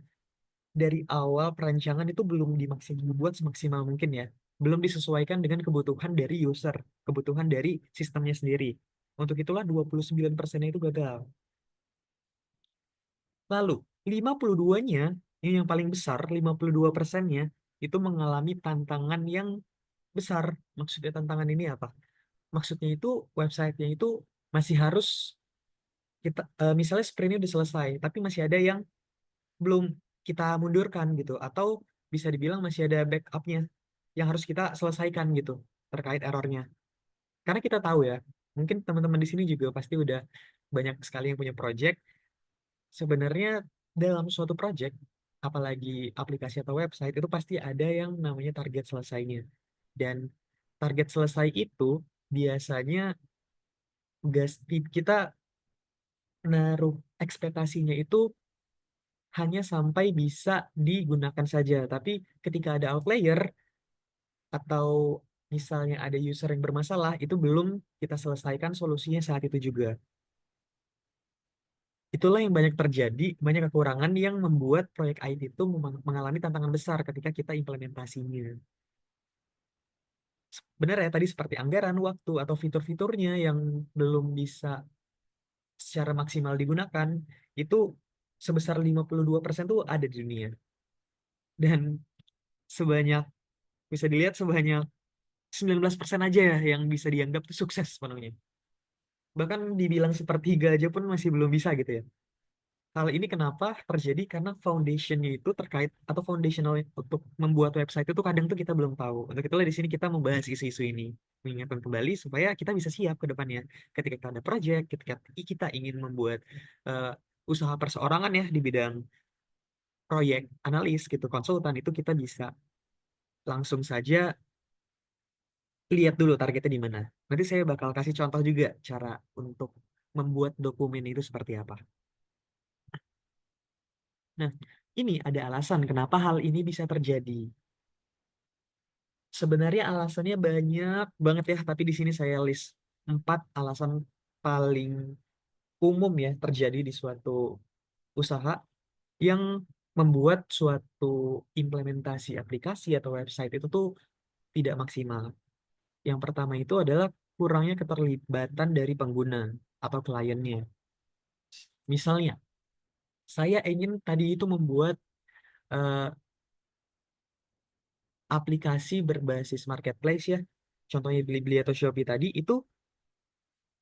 dari awal perancangan itu belum dibuat semaksimal mungkin ya. Belum disesuaikan dengan kebutuhan dari user, kebutuhan dari sistemnya sendiri. Untuk itulah 29%-nya itu gagal. Lalu 52-nya, ini yang paling besar, 52%-nya itu mengalami tantangan yang besar. Maksudnya tantangan ini apa? Maksudnya itu website-nya itu masih harus kita misalnya sprintnya udah selesai, tapi masih ada yang belum kita mundurkan gitu, atau bisa dibilang masih ada backupnya yang harus kita selesaikan gitu terkait errornya. Karena kita tahu ya, mungkin teman-teman di sini juga pasti udah banyak sekali yang punya project. Sebenarnya dalam suatu project, apalagi aplikasi atau website, itu pasti ada yang namanya target selesainya. Dan target selesai itu biasanya kita naruh ekspektasinya itu hanya sampai bisa digunakan saja. Tapi ketika ada outlier atau misalnya ada user yang bermasalah, itu belum kita selesaikan solusinya saat itu juga. Itulah yang banyak terjadi, banyak kekurangan yang membuat proyek IT itu mengalami tantangan besar ketika kita implementasinya. Benar ya, tadi seperti anggaran, waktu, atau fitur-fiturnya yang belum bisa secara maksimal digunakan, itu sebesar 52% tuh ada di dunia. Dan sebanyak, bisa dilihat sebanyak 19% aja ya yang bisa dianggap tuh sukses sepenuhnya. Bahkan dibilang sepertiga aja pun masih belum bisa gitu ya. Hal ini kenapa terjadi? Karena foundationnya itu terkait atau foundational untuk membuat website itu kadang tuh kita belum tahu. Untuk itulah di sini kita membahas isu-isu ini, mengingatkan kembali supaya kita bisa siap ke depannya. Ketika kita ada project, ketika kita ingin membuat eh, usaha perseorangan ya di bidang proyek, analis gitu, konsultan itu kita bisa langsung saja lihat dulu targetnya di mana. Nanti saya bakal kasih contoh juga cara untuk membuat dokumen itu seperti apa. Nah, ini ada alasan kenapa hal ini bisa terjadi. Sebenarnya alasannya banyak banget ya, tapi di sini saya list 4 alasan paling umum ya terjadi di suatu usaha yang membuat suatu implementasi aplikasi atau website itu tuh tidak maksimal. Yang pertama itu adalah kurangnya keterlibatan dari pengguna atau kliennya. Misalnya, saya ingin tadi itu membuat eh, aplikasi berbasis marketplace ya. Contohnya Bilibili atau Shopee tadi itu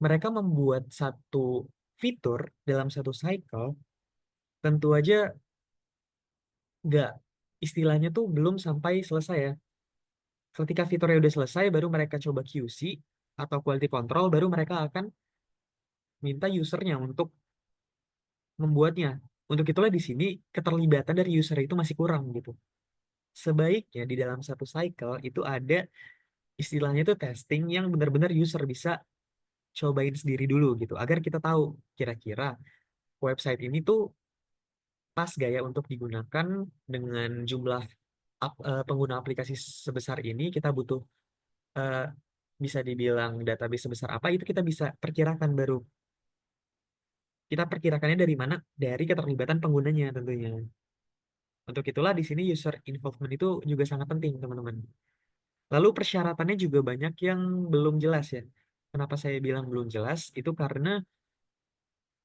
mereka membuat satu fitur dalam satu cycle, tentu aja nggak, istilahnya tuh belum sampai selesai ya. Ketika fiturnya udah selesai, baru mereka coba QC atau quality control, baru mereka akan minta usernya untuk membuatnya. Untuk itulah di sini keterlibatan dari user itu masih kurang gitu. Sebaiknya di dalam satu cycle itu ada istilahnya itu testing yang benar-benar user bisa cobain sendiri dulu gitu, agar kita tahu kira-kira website ini tuh pas gaya untuk digunakan dengan jumlah pengguna aplikasi sebesar ini, kita butuh eh, bisa dibilang database sebesar apa, itu kita bisa perkirakan baru. Kita perkirakannya dari mana? Dari keterlibatan penggunanya tentunya. Untuk itulah di sini user involvement itu juga sangat penting, teman-teman. Lalu persyaratannya juga banyak yang belum jelas ya. Kenapa saya bilang belum jelas? Itu karena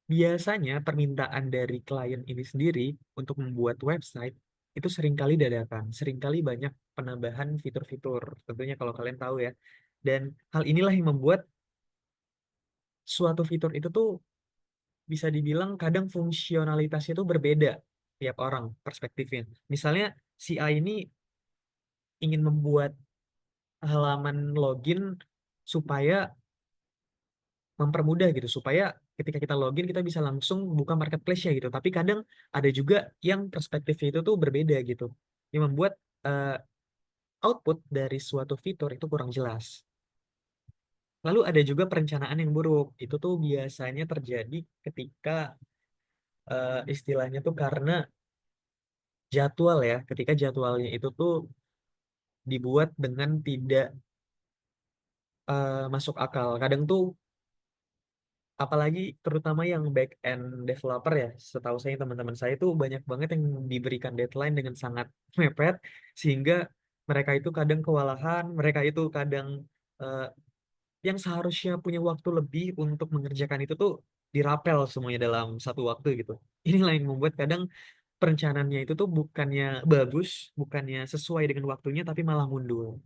biasanya permintaan dari klien ini sendiri untuk membuat website itu seringkali dadakan, seringkali banyak penambahan fitur-fitur, tentunya kalau kalian tahu ya. Dan hal inilah yang membuat suatu fitur itu tuh bisa dibilang kadang fungsionalitasnya itu berbeda tiap orang perspektifnya. Misalnya si A ini ingin membuat halaman login supaya mempermudah gitu, supaya ketika kita login kita bisa langsung buka marketplace-nya gitu. Tapi kadang ada juga yang perspektifnya itu tuh berbeda gitu, yang membuat eh, output dari suatu fitur itu kurang jelas. Lalu ada juga perencanaan yang buruk. Itu tuh biasanya terjadi ketika istilahnya tuh karena jadwal ya, ketika jadwalnya itu tuh dibuat dengan tidak masuk akal. Kadang tuh apalagi terutama yang back end developer ya, setahu saya teman-teman saya itu banyak banget yang diberikan deadline dengan sangat mepet, sehingga mereka itu kadang kewalahan, mereka itu kadang eh, yang seharusnya punya waktu lebih untuk mengerjakan itu tuh dirapel semuanya dalam satu waktu gitu. Inilah yang membuat kadang perencanaannya itu tuh bukannya bagus, bukannya sesuai dengan waktunya, tapi malah mundur.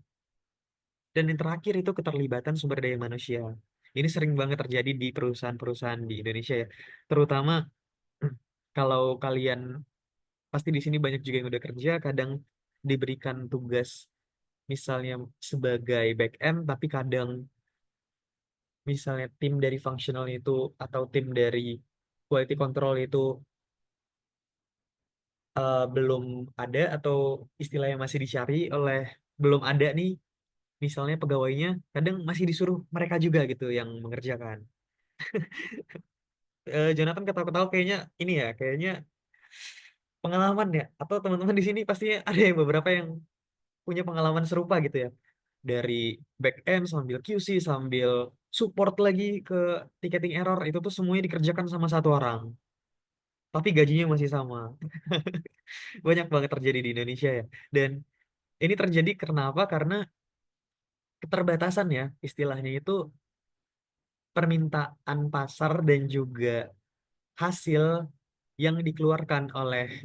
Dan yang terakhir itu keterlibatan sumber daya manusia. Ini sering banget terjadi di perusahaan-perusahaan di Indonesia ya. Terutama kalau kalian pasti di sini banyak juga yang udah kerja, kadang diberikan tugas misalnya sebagai back end, tapi kadang misalnya tim dari functional itu atau tim dari quality control itu belum ada, atau istilahnya masih dicari oleh, belum ada nih misalnya pegawainya, kadang masih disuruh mereka juga gitu yang mengerjakan. Jonathan ketawa-ketawa kayaknya ini ya, kayaknya pengalaman ya, atau teman-teman di sini pastinya ada yang beberapa yang punya pengalaman serupa gitu ya, dari back end sambil QC sambil support lagi ke ticketing error, itu tuh semuanya dikerjakan sama satu orang tapi gajinya masih sama. Banyak banget terjadi di Indonesia ya. Dan ini terjadi kenapa? Karena keterbatasan ya, istilahnya itu permintaan pasar dan juga hasil yang dikeluarkan oleh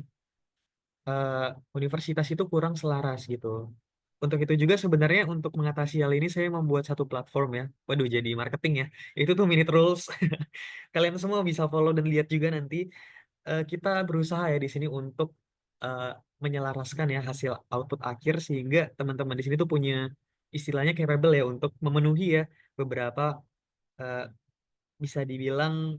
eh, universitas itu kurang selaras gitu. Untuk itu juga sebenarnya untuk mengatasi hal ini saya membuat satu platform ya. Waduh, jadi marketing ya. Itu tuh Minute Rules. Kalian semua bisa follow dan lihat juga nanti. Kita berusaha ya di sini untuk eh, menyelaraskan ya hasil output akhir, sehingga teman-teman di sini tuh punya istilahnya capable ya untuk memenuhi ya beberapa eh, bisa dibilang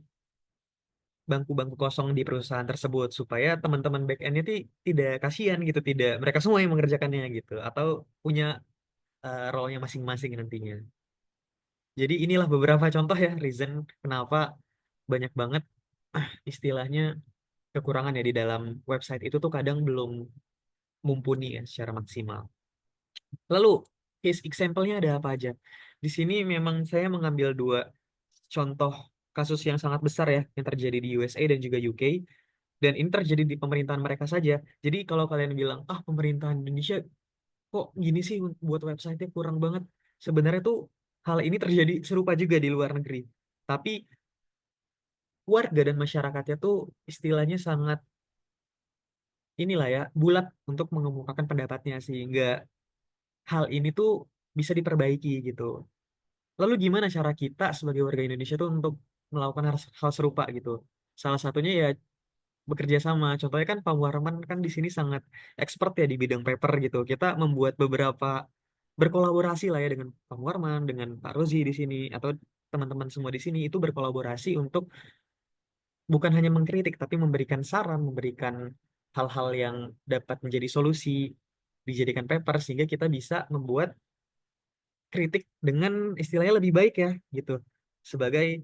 bangku-bangku kosong di perusahaan tersebut, supaya teman-teman back end-nya tidak kasihan gitu, tidak mereka semua yang mengerjakannya gitu, atau punya role-nya masing-masing nantinya. Jadi inilah beberapa contoh ya reason kenapa banyak banget istilahnya kekurangan ya di dalam website itu tuh kadang belum mumpuni ya secara maksimal. Lalu case example-nya ada apa aja? Di sini memang saya mengambil dua contoh kasus yang sangat besar ya yang terjadi di USA dan juga UK, dan ini terjadi di pemerintahan mereka saja. Jadi kalau kalian bilang ah pemerintahan Indonesia kok gini sih buat website-nya kurang banget, sebenarnya tuh hal ini terjadi serupa juga di luar negeri. Tapi warga dan masyarakatnya tuh istilahnya sangat inilah ya bulat untuk mengemukakan pendapatnya sehingga hal ini tuh bisa diperbaiki gitu. Lalu gimana cara kita sebagai warga Indonesia tuh untuk melakukan hal serupa gitu? Salah satunya ya bekerja sama. Contohnya kan Pak Muharrem kan di sini sangat expert ya di bidang paper gitu. Kita membuat beberapa berkolaborasi lah ya dengan Pak Muharrem, dengan Pak Rozi di sini atau teman-teman semua di sini itu berkolaborasi untuk bukan hanya mengkritik tapi memberikan saran, memberikan hal-hal yang dapat menjadi solusi dijadikan paper sehingga kita bisa membuat kritik dengan istilahnya lebih baik ya gitu sebagai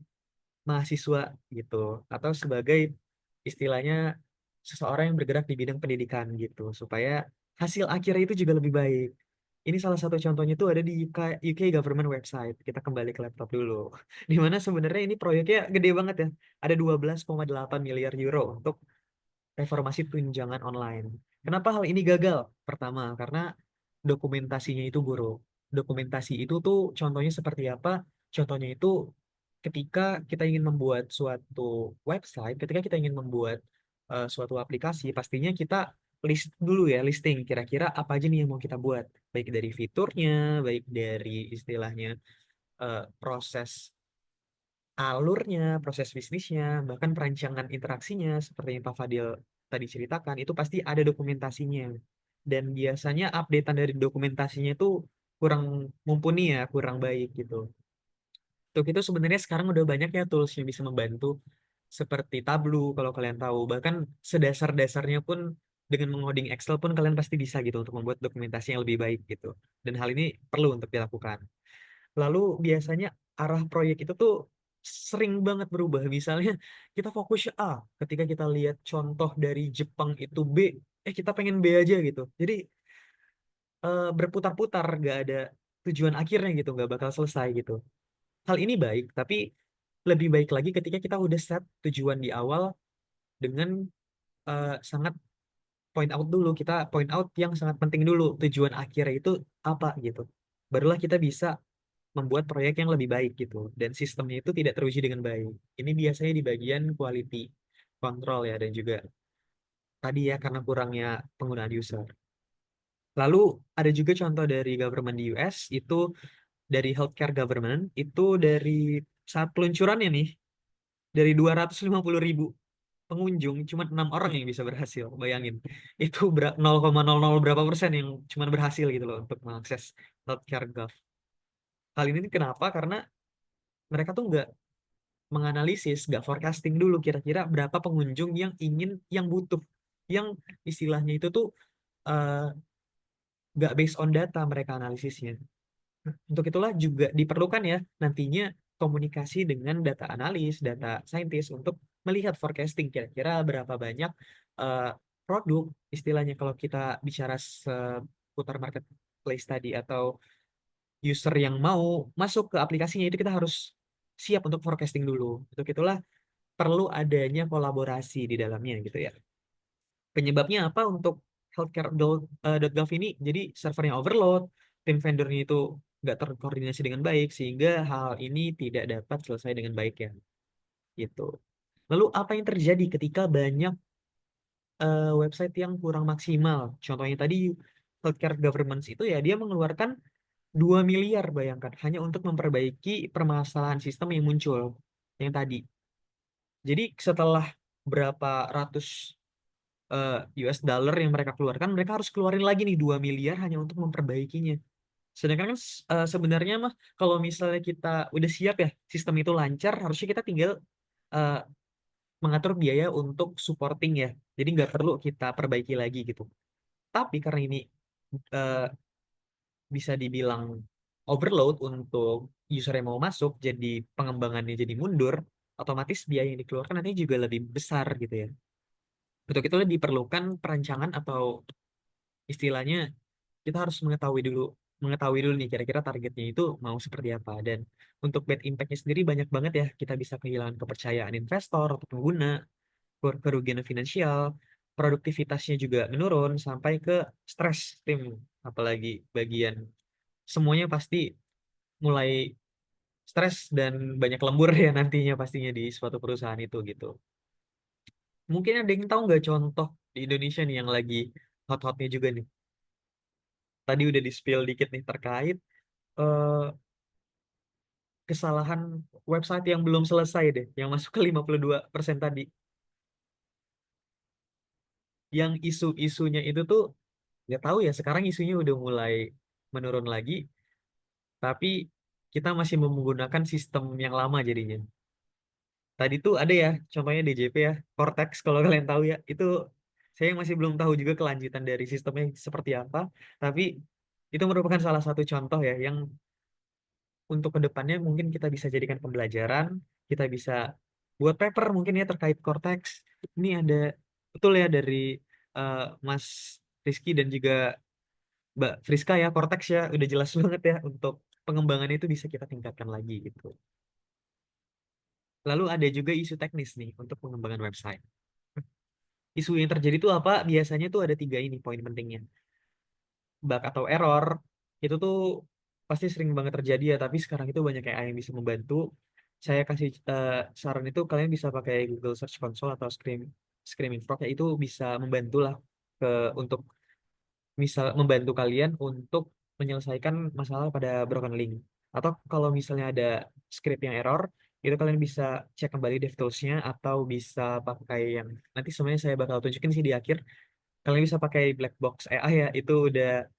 mahasiswa gitu atau sebagai istilahnya seseorang yang bergerak di bidang pendidikan gitu supaya hasil akhirnya itu juga lebih baik. Ini salah satu contohnya tuh ada di UK government website. Kita kembali ke laptop dulu. Di mana sebenarnya ini proyeknya gede banget ya. Ada 12,8 miliar euro untuk reformasi tunjangan online. Kenapa hal ini gagal? Pertama, karena dokumentasinya itu buruk. Dokumentasi itu tuh contohnya seperti apa? Contohnya itu ketika kita ingin membuat suatu website, ketika kita ingin membuat suatu aplikasi, pastinya kita list dulu ya, listing kira-kira apa aja nih yang mau kita buat, baik dari fiturnya, baik dari istilahnya proses alurnya, proses bisnisnya, bahkan perancangan interaksinya, seperti yang Pak Fadil tadi ceritakan, itu pasti ada dokumentasinya. Dan biasanya updatean dari dokumentasinya itu kurang mumpuni ya, kurang baik gitu. Untuk itu sebenarnya sekarang udah banyak ya tools yang bisa membantu, seperti Tableau kalau kalian tahu. Bahkan sedasar-dasarnya pun dengan mengoding Excel pun kalian pasti bisa gitu untuk membuat dokumentasi yang lebih baik gitu. Dan hal ini perlu untuk dilakukan. Lalu biasanya arah proyek itu tuh sering banget berubah. Misalnya kita fokus A, ketika kita lihat contoh dari Jepang itu B, kita pengen B aja gitu. Jadi berputar-putar, gak ada tujuan akhirnya gitu, gak bakal selesai gitu. Hal ini baik, tapi lebih baik lagi ketika kita udah set tujuan di awal dengan sangat point out dulu. Kita point out yang sangat penting dulu, tujuan akhirnya itu apa gitu. Barulah kita bisa membuat proyek yang lebih baik gitu dan sistemnya itu tidak teruji dengan baik. Ini biasanya di bagian quality control ya dan juga tadi ya karena kurangnya penggunaan user. Lalu ada juga contoh dari government di US itu dari healthcare government itu dari saat peluncurannya nih dari 250.000 pengunjung cuma 6 orang yang bisa berhasil. Bayangin itu 0,00 berapa persen yang cuma berhasil gitu loh untuk mengakses healthcare gov. Hal ini kenapa? Karena mereka tuh nggak menganalisis, nggak forecasting dulu kira-kira berapa pengunjung yang ingin, yang butuh, yang istilahnya itu tuh eh, nggak based on data mereka analisisnya. Untuk itulah juga diperlukan ya nantinya komunikasi dengan data analis, data scientist untuk melihat forecasting kira-kira berapa banyak eh, produk, istilahnya kalau kita bicara seputar marketplace tadi atau user yang mau masuk ke aplikasinya itu kita harus siap untuk forecasting dulu. Untuk itulah perlu adanya kolaborasi di dalamnya gitu ya. Penyebabnya apa untuk healthcare.gov ini? Jadi servernya overload, tim vendornya itu nggak terkoordinasi dengan baik sehingga hal ini tidak dapat selesai dengan baik ya. Gitu. Lalu apa yang terjadi ketika banyak website yang kurang maksimal? Contohnya tadi healthcare governance itu ya dia mengeluarkan 2 miliar bayangkan hanya untuk memperbaiki permasalahan sistem yang muncul yang tadi. Jadi setelah berapa ratus US dollar yang mereka keluarkan, mereka harus keluarin lagi nih 2 miliar hanya untuk memperbaikinya. Sedangkan kan sebenarnya mah kalau misalnya kita udah siap ya, sistem itu lancar, harusnya kita tinggal eh, mengatur biaya untuk supporting ya. Jadi nggak perlu kita perbaiki lagi gitu. Tapi karena ini eh, bisa dibilang overload untuk user yang mau masuk, jadi pengembangannya jadi mundur, otomatis biaya yang dikeluarkan nanti juga lebih besar gitu ya. Untuk itu diperlukan perancangan atau istilahnya kita harus mengetahui dulu mengetahui dulu nih kira-kira targetnya itu mau seperti apa. Dan untuk bad impact-nya sendiri banyak banget ya. Kita bisa kehilangan kepercayaan investor atau pengguna, kerugian finansial, produktivitasnya juga menurun, sampai ke stres tim. Apalagi bagian semuanya pasti mulai stres dan banyak lembur ya nantinya pastinya di suatu perusahaan itu gitu. Mungkin ada yang tahu nggak contoh di Indonesia nih yang lagi hot-hotnya juga nih. Tadi udah di-spill dikit nih terkait eh, kesalahan website yang belum selesai deh, yang masuk ke 52% tadi. Yang isu-isunya itu tuh nggak tahu ya, sekarang isunya udah mulai menurun lagi, tapi kita masih menggunakan sistem yang lama jadinya. Tadi tuh ada ya, contohnya DJP ya, Cortex kalau kalian tahu ya, itu saya masih belum tahu juga kelanjutan dari sistemnya seperti apa, tapi itu merupakan salah satu contoh ya, yang untuk kedepannya mungkin kita bisa jadikan pembelajaran, kita bisa buat paper mungkin ya terkait Cortex. Ini ada, betul ya dari eh, Mas Rizky dan juga Mbak Friska ya, Cortex ya, udah jelas banget ya untuk pengembangannya itu bisa kita tingkatkan lagi gitu. Lalu ada juga isu teknis nih untuk pengembangan website. Isu yang terjadi itu apa? Biasanya tuh ada 3 ini poin pentingnya. Bug atau error itu tuh pasti sering banget terjadi ya, tapi sekarang itu banyak AI yang bisa membantu. Saya kasih saran itu kalian bisa pakai Google Search Console atau Screaming Frog ya, itu bisa membantu lah ke untuk misal membantu kalian untuk menyelesaikan masalah pada broken link. Atau kalau misalnya ada script yang error, itu kalian bisa cek kembali DevTools-nya atau bisa pakai yang nanti sebenarnya saya bakal tunjukin sih di akhir. Kalian bisa pakai black box AI ya, itu udah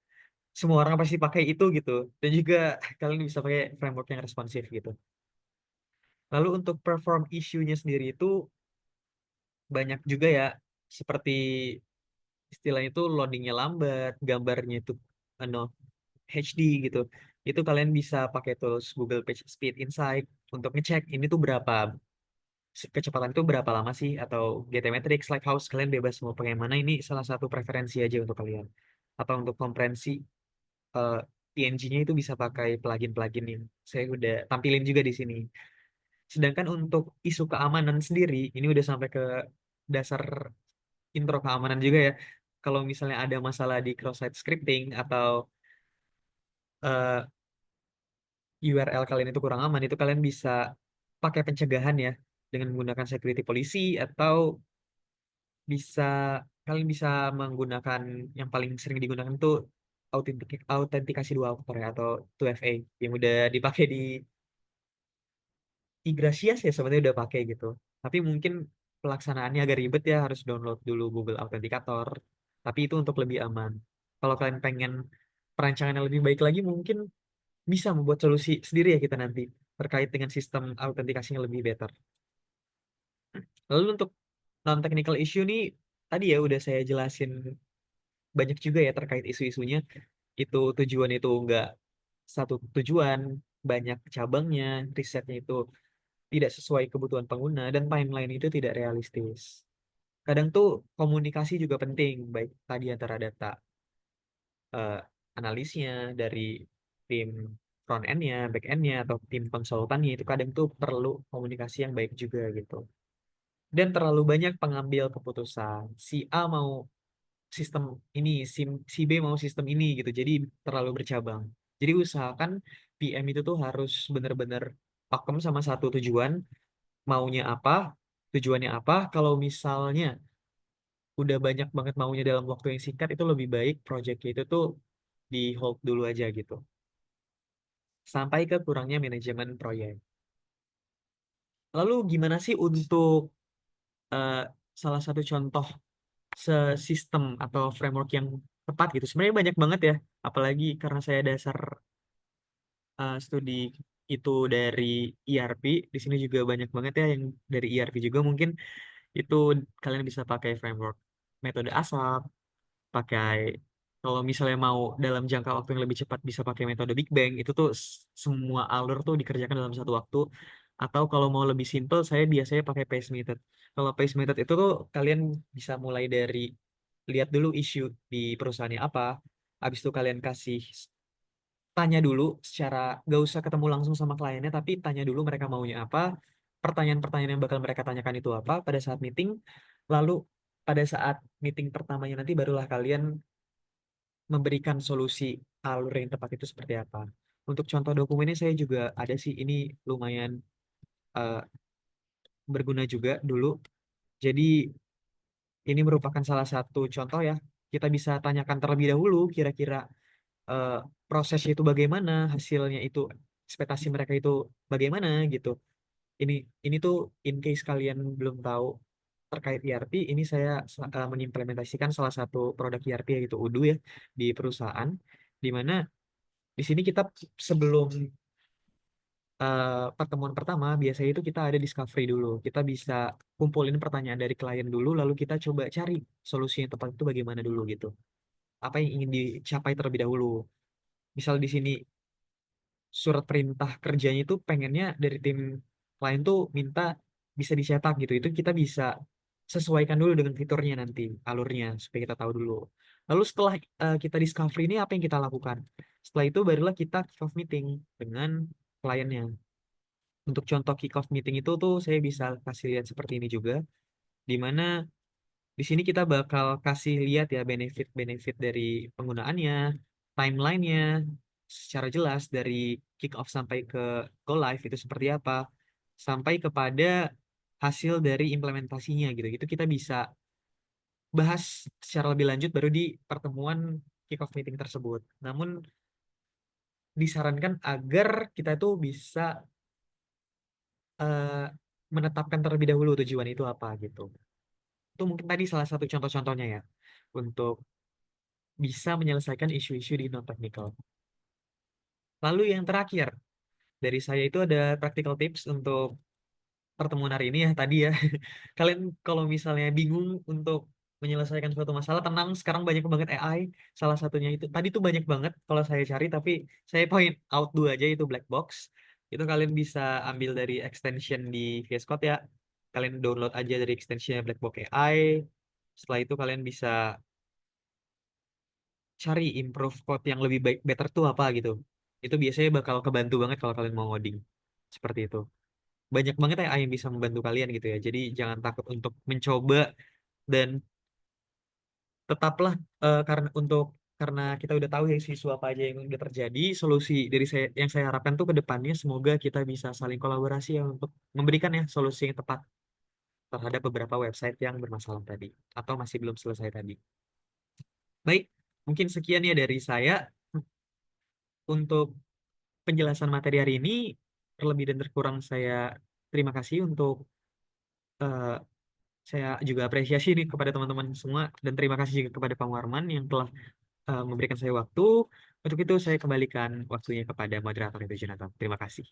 semua orang pasti pakai itu gitu. Dan juga kalian bisa pakai framework yang responsif gitu. Lalu untuk perform issue-nya sendiri itu banyak juga ya, seperti istilahnya itu loadingnya lambat, gambarnya itu ano, HD gitu. Itu kalian bisa pakai tools Google Page Speed Insight untuk ngecek ini tuh berapa kecepatan itu berapa lama sih, atau GTmetrix, Lighthouse, kalian bebas mau pakai mana, ini salah satu preferensi aja untuk kalian. Atau untuk komprehensi eh, PNG-nya itu bisa pakai plugin-plugin yang saya udah tampilin juga di sini. Sedangkan untuk isu keamanan sendiri, ini udah sampai ke dasar intro keamanan juga ya. Kalau misalnya ada masalah di cross-site scripting atau eh, URL kalian itu kurang aman, itu kalian bisa pakai pencegahan ya dengan menggunakan security policy, atau bisa kalian bisa menggunakan yang paling sering digunakan itu autentikasi 2 faktor ya, atau 2FA yang udah dipakai di Igrasias ya, sebenarnya udah pakai gitu. Tapi mungkin pelaksanaannya agak ribet ya, harus download dulu Google Authenticator. Tapi itu untuk lebih aman. Kalau kalian pengen perancangan yang lebih baik lagi, mungkin bisa membuat solusi sendiri ya kita nanti terkait dengan sistem autentikasi yang lebih better. Lalu untuk non-technical issue nih, tadi ya udah saya jelasin banyak juga ya terkait isu-isunya. Itu tujuan itu enggak satu tujuan, banyak cabangnya, risetnya itu tidak sesuai kebutuhan pengguna, dan timeline itu tidak realistis. Kadang tuh komunikasi juga penting, baik tadi antara data eh, analisnya dari tim front end-nya, back end-nya, atau tim konsultannya, itu kadang tuh perlu komunikasi yang baik juga gitu. Dan terlalu banyak pengambil keputusan. Si A mau sistem ini, si B mau sistem ini gitu. Jadi terlalu bercabang. Jadi usahakan PM itu tuh harus benar-benar pakem sama satu tujuan, maunya apa, tujuannya apa. Kalau misalnya udah banyak banget maunya dalam waktu yang singkat, itu lebih baik projectnya itu tuh di hold dulu aja gitu. Sampai ke kurangnya manajemen proyek. Lalu gimana sih untuk eh, salah satu contoh sistem atau framework yang tepat gitu? Sebenarnya banyak banget ya, apalagi karena saya dasar studi itu dari ERP, di sini juga banyak banget ya yang dari ERP juga. Mungkin itu kalian bisa pakai framework metode ASAP, pakai kalau misalnya mau dalam jangka waktu yang lebih cepat bisa pakai metode Big Bang. Itu tuh semua alur tuh dikerjakan dalam satu waktu. Atau kalau mau lebih simple, saya biasanya pakai pace method. Kalau pace method itu tuh kalian bisa mulai dari lihat dulu isu di perusahaannya apa, habis itu kalian kasih tanya dulu secara gak usah ketemu langsung sama kliennya, tapi tanya dulu mereka maunya apa, pertanyaan-pertanyaan yang bakal mereka tanyakan itu apa pada saat meeting. Lalu pada saat meeting pertamanya nanti barulah kalian memberikan solusi alur yang tepat itu seperti apa. Untuk contoh dokumennya saya juga ada sih, ini lumayan eh, berguna juga dulu. Jadi ini merupakan salah satu contoh ya. Kita bisa tanyakan terlebih dahulu kira-kira eh, prosesnya itu bagaimana, hasilnya itu ekspektasi mereka itu bagaimana gitu. Ini ini tuh in case kalian belum tahu terkait ERP, ini saya mengimplementasikan salah satu produk ERP yaitu Odoo ya di perusahaan, di mana di sini kita sebelum pertemuan pertama biasanya itu kita ada discovery dulu. Kita bisa kumpulin pertanyaan dari klien dulu, lalu kita coba cari solusi yang tepat itu bagaimana dulu gitu. Apa yang ingin dicapai terlebih dahulu. Misal di sini surat perintah kerjanya itu pengennya dari tim klien tuh minta bisa dicetak gitu. Itu kita bisa sesuaikan dulu dengan fiturnya nanti, alurnya supaya kita tahu dulu. Lalu setelah kita discovery ini apa yang kita lakukan? Setelah itu barulah kita kick off meeting dengan kliennya. Untuk contoh kick off meeting itu tuh saya bisa kasih lihat seperti ini juga, di mana di sini kita bakal kasih lihat ya benefit-benefit dari penggunaannya, timelinenya secara jelas dari kick off sampai ke go live itu seperti apa, sampai kepada hasil dari implementasinya gitu. Itu kita bisa bahas secara lebih lanjut baru di pertemuan kick off meeting tersebut. Namun disarankan agar kita itu bisa eh, menetapkan terlebih dahulu tujuan itu apa gitu. Itu mungkin tadi salah satu contoh-contohnya ya untuk bisa menyelesaikan isu-isu di non-technical. Lalu yang terakhir dari saya itu ada practical tips untuk pertemuan hari ini ya tadi ya. Kalian kalau misalnya bingung untuk menyelesaikan suatu masalah, tenang, sekarang banyak banget AI. Salah satunya itu tadi tuh banyak banget kalau saya cari, tapi saya point out dua aja itu black box. Itu kalian bisa ambil dari extension di VS Code ya. Kalian download aja dari extensionnya Black Box AI. Setelah itu kalian bisa cari improve code yang lebih baik better tuh apa gitu. Itu biasanya bakal kebantu banget kalau kalian mau ngoding. Seperti itu. Banyak banget ya AI yang bisa membantu kalian gitu ya. Jadi jangan takut untuk mencoba dan tetaplah karena kita udah tahu ya isu apa aja yang udah terjadi, solusi dari saya yang saya harapkan tuh ke depannya semoga kita bisa saling kolaborasi ya untuk memberikan ya solusi yang tepat terhadap beberapa website yang bermasalah tadi atau masih belum selesai tadi. Baik, mungkin sekian ya dari saya untuk penjelasan materi hari ini. Terlebih dan terkurang saya terima kasih untuk eh, saya juga apresiasi nih kepada teman-teman semua dan terima kasih juga kepada Pak Warman yang telah memberikan saya waktu. Untuk itu saya kembalikan waktunya kepada moderator itu Jonathan. Terima kasih.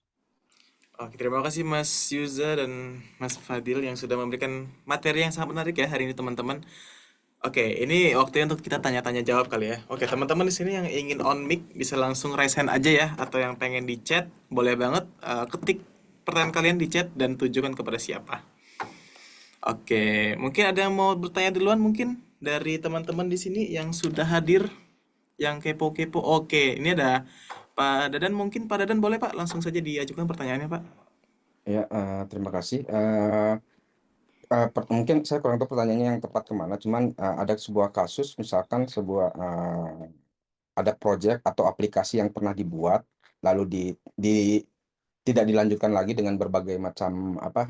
Oke, terima kasih Mas Yuza dan Mas Fadil yang sudah memberikan materi yang sangat menarik ya hari ini teman-teman. Oke, ini waktunya untuk kita tanya-tanya jawab kali ya. Oke, teman-teman di sini yang ingin on mic bisa langsung raise hand aja ya, atau yang pengen di chat boleh banget ketik pertanyaan kalian di chat dan tujukan kepada siapa. Oke, mungkin ada yang mau bertanya duluan mungkin dari teman-teman di sini yang sudah hadir, yang kepo-kepo. Oke, ini ada Pak Dadan, mungkin Pak Dadan boleh Pak langsung saja diajukan pertanyaannya Pak. Ya, terima kasih. Mungkin saya kurang tahu pertanyaannya yang tepat kemana, cuman ada sebuah kasus, misalkan ada project atau aplikasi yang pernah dibuat, lalu tidak dilanjutkan lagi dengan berbagai macam apa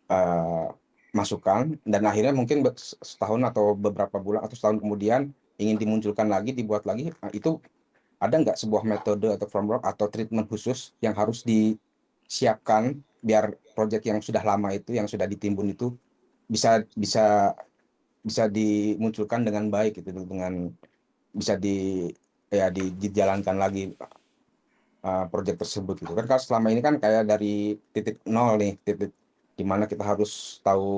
uh, masukan, dan akhirnya mungkin setahun atau beberapa bulan atau setahun kemudian ingin dimunculkan lagi, dibuat lagi. Itu ada nggak sebuah metode atau framework atau treatment khusus yang harus disiapkan biar proyek yang sudah lama itu, yang sudah ditimbun itu bisa bisa bisa dimunculkan dengan baik gitu, dengan bisa dijalankan lagi proyek tersebut gitu kan. Kalau selama ini kan kayak dari titik nol nih, titik di mana kita harus tahu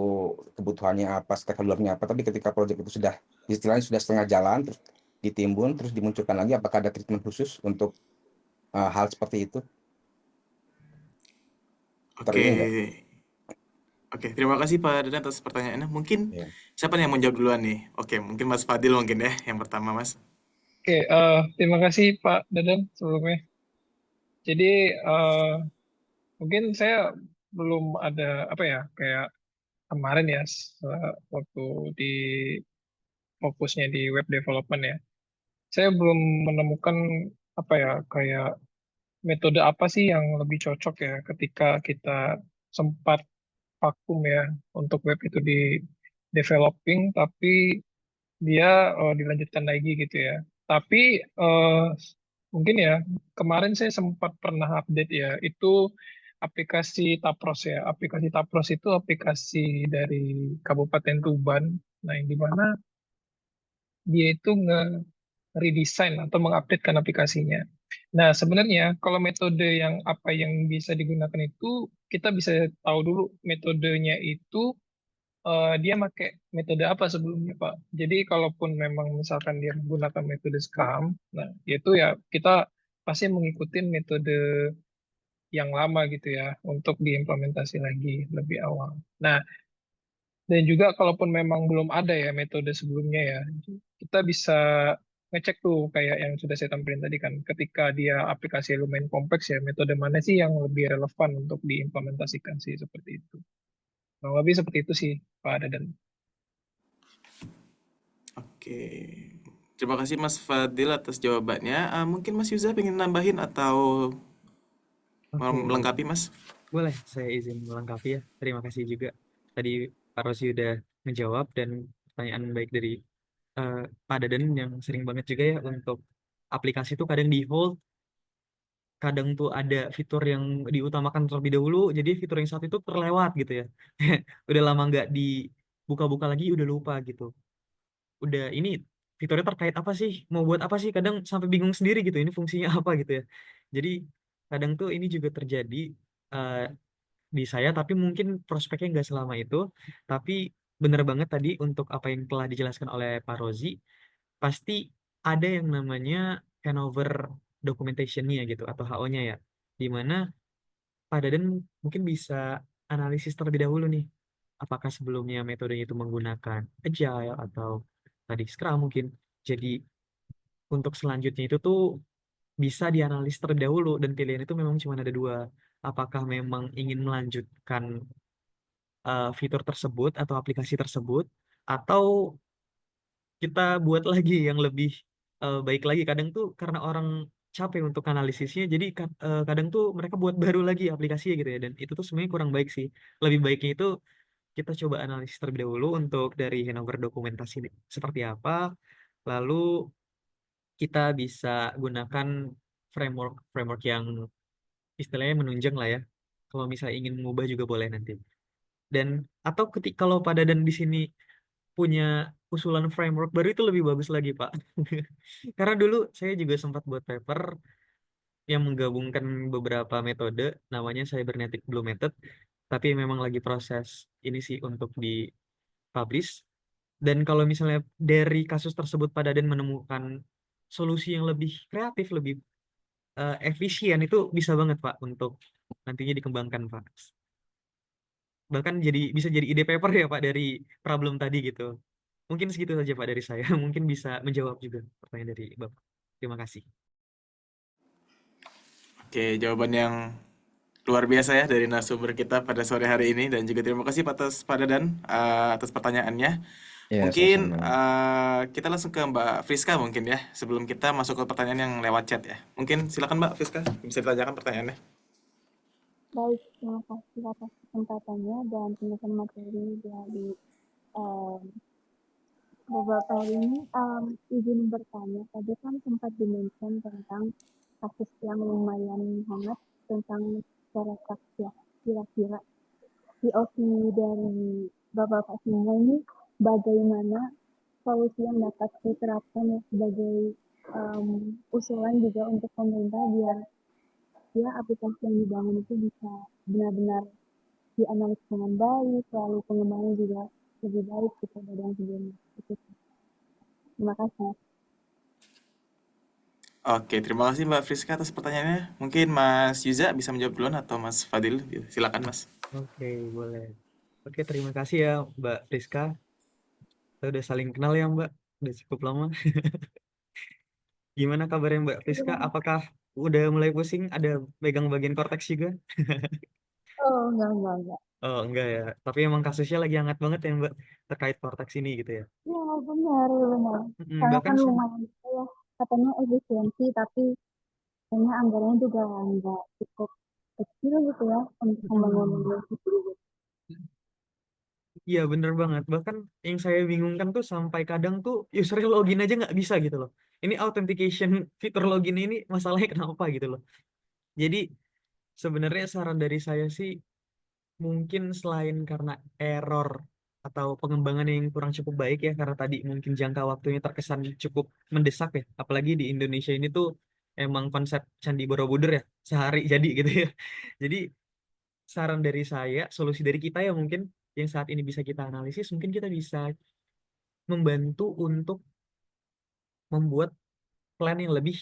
kebutuhannya apa, stakeholdernya apa, tapi ketika proyek itu sudah istilahnya sudah setengah jalan, terus ditimbun, terus dimunculkan lagi, apakah ada treatment khusus untuk hal seperti itu? Oke, Ini enggak? oke, terima kasih Pak Dadan atas pertanyaannya. Mungkin Ya. siapa nih yang mau jawab duluan nih? Oke, mungkin Mas Fadil mungkin ya yang pertama Mas. Oke, terima kasih Pak Dadan sebelumnya. Jadi mungkin saya belum ada apa ya kayak kemarin ya waktu di fokusnya di web development ya. Saya belum menemukan apa ya kayak metode apa sih yang lebih cocok ya ketika kita sempat vakum ya untuk web itu di developing tapi dia dilanjutkan lagi gitu ya. Tapi mungkin ya kemarin saya sempat pernah update ya itu aplikasi Tapros ya. Aplikasi Tapros itu aplikasi dari Kabupaten Tuban. Nah, yang di mana dia itu redesign atau mengupdatekan aplikasinya. Nah, sebenarnya kalau metode yang apa yang bisa digunakan itu kita bisa tahu dulu metodenya itu dia pakai metode apa sebelumnya, Pak. Jadi kalaupun memang misalkan dia menggunakan metode Scrum, nah itu ya kita pasti mengikuti metode yang lama gitu ya untuk diimplementasi lagi lebih awal. Nah, dan juga kalaupun memang belum ada ya metode sebelumnya ya, kita bisa ngecek tuh kayak yang sudah saya tampilin tadi kan, ketika dia aplikasi lumayan kompleks ya, metode mana sih yang lebih relevan untuk diimplementasikan sih seperti itu. Kurang lebih seperti itu sih, Pak Dadan. Oke. Terima kasih Mas Fadil atas jawabannya. Mungkin Mas Yuza pengen nambahin atau mau Oke, melengkapi Mas? boleh saya izin melengkapi ya. Terima kasih juga. Tadi Pak Rosi udah menjawab dan pertanyaan baik dari Pak Dadan yang sering banget juga ya untuk aplikasi itu kadang di hold, kadang tuh ada fitur yang diutamakan terlebih dahulu, jadi fitur yang satu itu terlewat gitu ya. Udah lama nggak dibuka-buka lagi, udah lupa gitu. Udah ini fiturnya terkait apa sih? Mau buat apa sih? Kadang sampai bingung sendiri gitu, ini fungsinya apa gitu ya. Jadi kadang tuh ini juga terjadi eh, di saya, tapi mungkin prospeknya nggak selama itu. Tapi bener banget tadi untuk apa yang telah dijelaskan oleh Pak Rozi, pasti ada yang namanya handover documentation-nya gitu atau HO-nya ya, di mana Pak Dadan mungkin bisa analisis terlebih dahulu nih, apakah sebelumnya metodenya itu menggunakan Agile atau tadi Scrum mungkin. Jadi untuk selanjutnya itu tuh bisa dianalisis terlebih dahulu dan pilihan itu memang cuma ada dua. Apakah memang ingin melanjutkan fitur tersebut atau aplikasi tersebut, atau kita buat lagi yang lebih baik lagi. Kadang tuh karena orang capek untuk analisisnya, jadi kadang tuh mereka buat baru lagi aplikasinya gitu ya, dan itu tuh sebenarnya kurang baik sih. Lebih baiknya itu kita coba analisis terlebih dahulu untuk dari handover dokumentasi seperti apa, lalu kita bisa gunakan framework framework yang istilahnya menunjang lah ya. Kalau misalnya ingin mengubah juga boleh nanti. Dan atau ketika kalau pada dan di sini punya usulan framework baru itu lebih bagus lagi, Pak. Karena dulu saya juga sempat buat paper yang menggabungkan beberapa metode, namanya Cybernetic Blue Method, tapi memang lagi proses ini sih untuk di-publish. Dan kalau misalnya dari kasus tersebut Pak Daden menemukan solusi yang lebih kreatif, lebih efisien, itu bisa banget Pak untuk nantinya dikembangkan Pak. Bahkan bisa jadi ide paper ya Pak dari problem tadi gitu. Mungkin segitu saja Pak dari saya. Mungkin bisa menjawab juga pertanyaan dari Bapak. Terima kasih. Oke, jawaban yang luar biasa ya dari narasumber kita pada sore hari ini dan juga terima kasih atas Pak Dadan atas pertanyaannya. Ya, Mungkin sama-sama. kita langsung ke Mbak Friska mungkin ya sebelum kita masuk ke pertanyaan yang lewat chat ya. Mungkin silakan Mbak Friska bisa ditanyakan pertanyaannya. Baik, terima kasih atas kesempatannya dan penjelasan materi dari em, beberapa hari ini. Izin bertanya, tadi kan sempat dimention tentang kasus yang lumayan hangat tentang masyarakat ya. Kira-kira POV dari Bapak semua ini bagaimana solusi yang dapat diterapkan ya sebagai usulan juga untuk pemerintah biar ya aplikasi yang dibangun itu bisa benar-benar dianalisis dengan baik, lalu pengembangan juga lebih baik gitu dari yang sebelumnya. Itu. Terima kasih. Oke, terima kasih Mbak Friska atas pertanyaannya. Mungkin Mas Yuza bisa menjawab duluan atau Mas Fadil, silakan Mas. Oke, boleh. Oke, terima kasih ya Mbak Rizka. Kita udah saling kenal ya Mbak. Udah cukup lama. Gimana kabarnya Mbak Itu Friska? gimana? Apakah udah mulai pusing? Ada pegang bagian korteks juga? Oh, enggak. Oh enggak ya. Tapi emang kasusnya lagi hangat banget ya Mbak terkait korteks ini gitu ya. Iya, benar. Soalnya Bahkan kan lumayan gitu ya, katanya efisiensi, tapi kayaknya anggarannya juga nggak cukup kecil gitu ya untuk pembangunan itu. iya bener banget. Bahkan yang saya bingungkan tuh sampai kadang tuh usernya login aja nggak bisa gitu loh. Ini authentication fitur login ini masalahnya kenapa gitu loh. Jadi sebenarnya saran dari saya sih mungkin selain karena error atau pengembangan yang kurang cukup baik ya karena tadi mungkin jangka waktunya terkesan cukup mendesak ya. Apalagi di Indonesia ini tuh emang konsep Candi Borobudur ya sehari jadi gitu ya. Jadi saran dari saya, solusi dari kita ya mungkin yang saat ini bisa kita analisis, mungkin kita bisa membantu untuk membuat plan yang lebih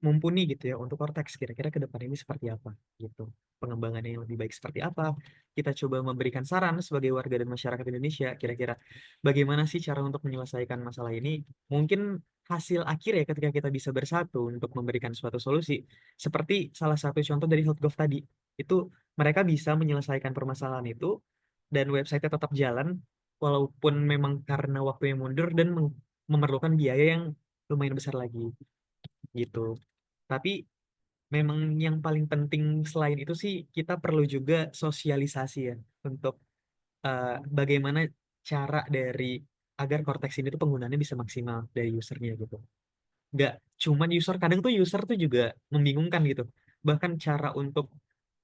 mumpuni gitu ya untuk Cortex kira-kira ke depan ini seperti apa gitu. Pengembangannya yang lebih baik seperti apa. Kita coba memberikan saran sebagai warga dan masyarakat Indonesia kira-kira bagaimana sih cara untuk menyelesaikan masalah ini. Mungkin hasil akhir ya ketika kita bisa bersatu untuk memberikan suatu solusi. Seperti salah satu contoh dari HealthGov tadi. Itu mereka bisa menyelesaikan permasalahan itu dan website-nya tetap jalan walaupun memang karena waktu yang mundur dan memerlukan biaya yang lumayan besar lagi gitu. Tapi memang yang paling penting selain itu sih kita perlu juga sosialisasi ya untuk eh, bagaimana cara dari agar Cortex ini tuh penggunaannya bisa maksimal dari usernya gitu. Nggak cuman user, kadang tuh user tuh juga membingungkan gitu. Bahkan cara untuk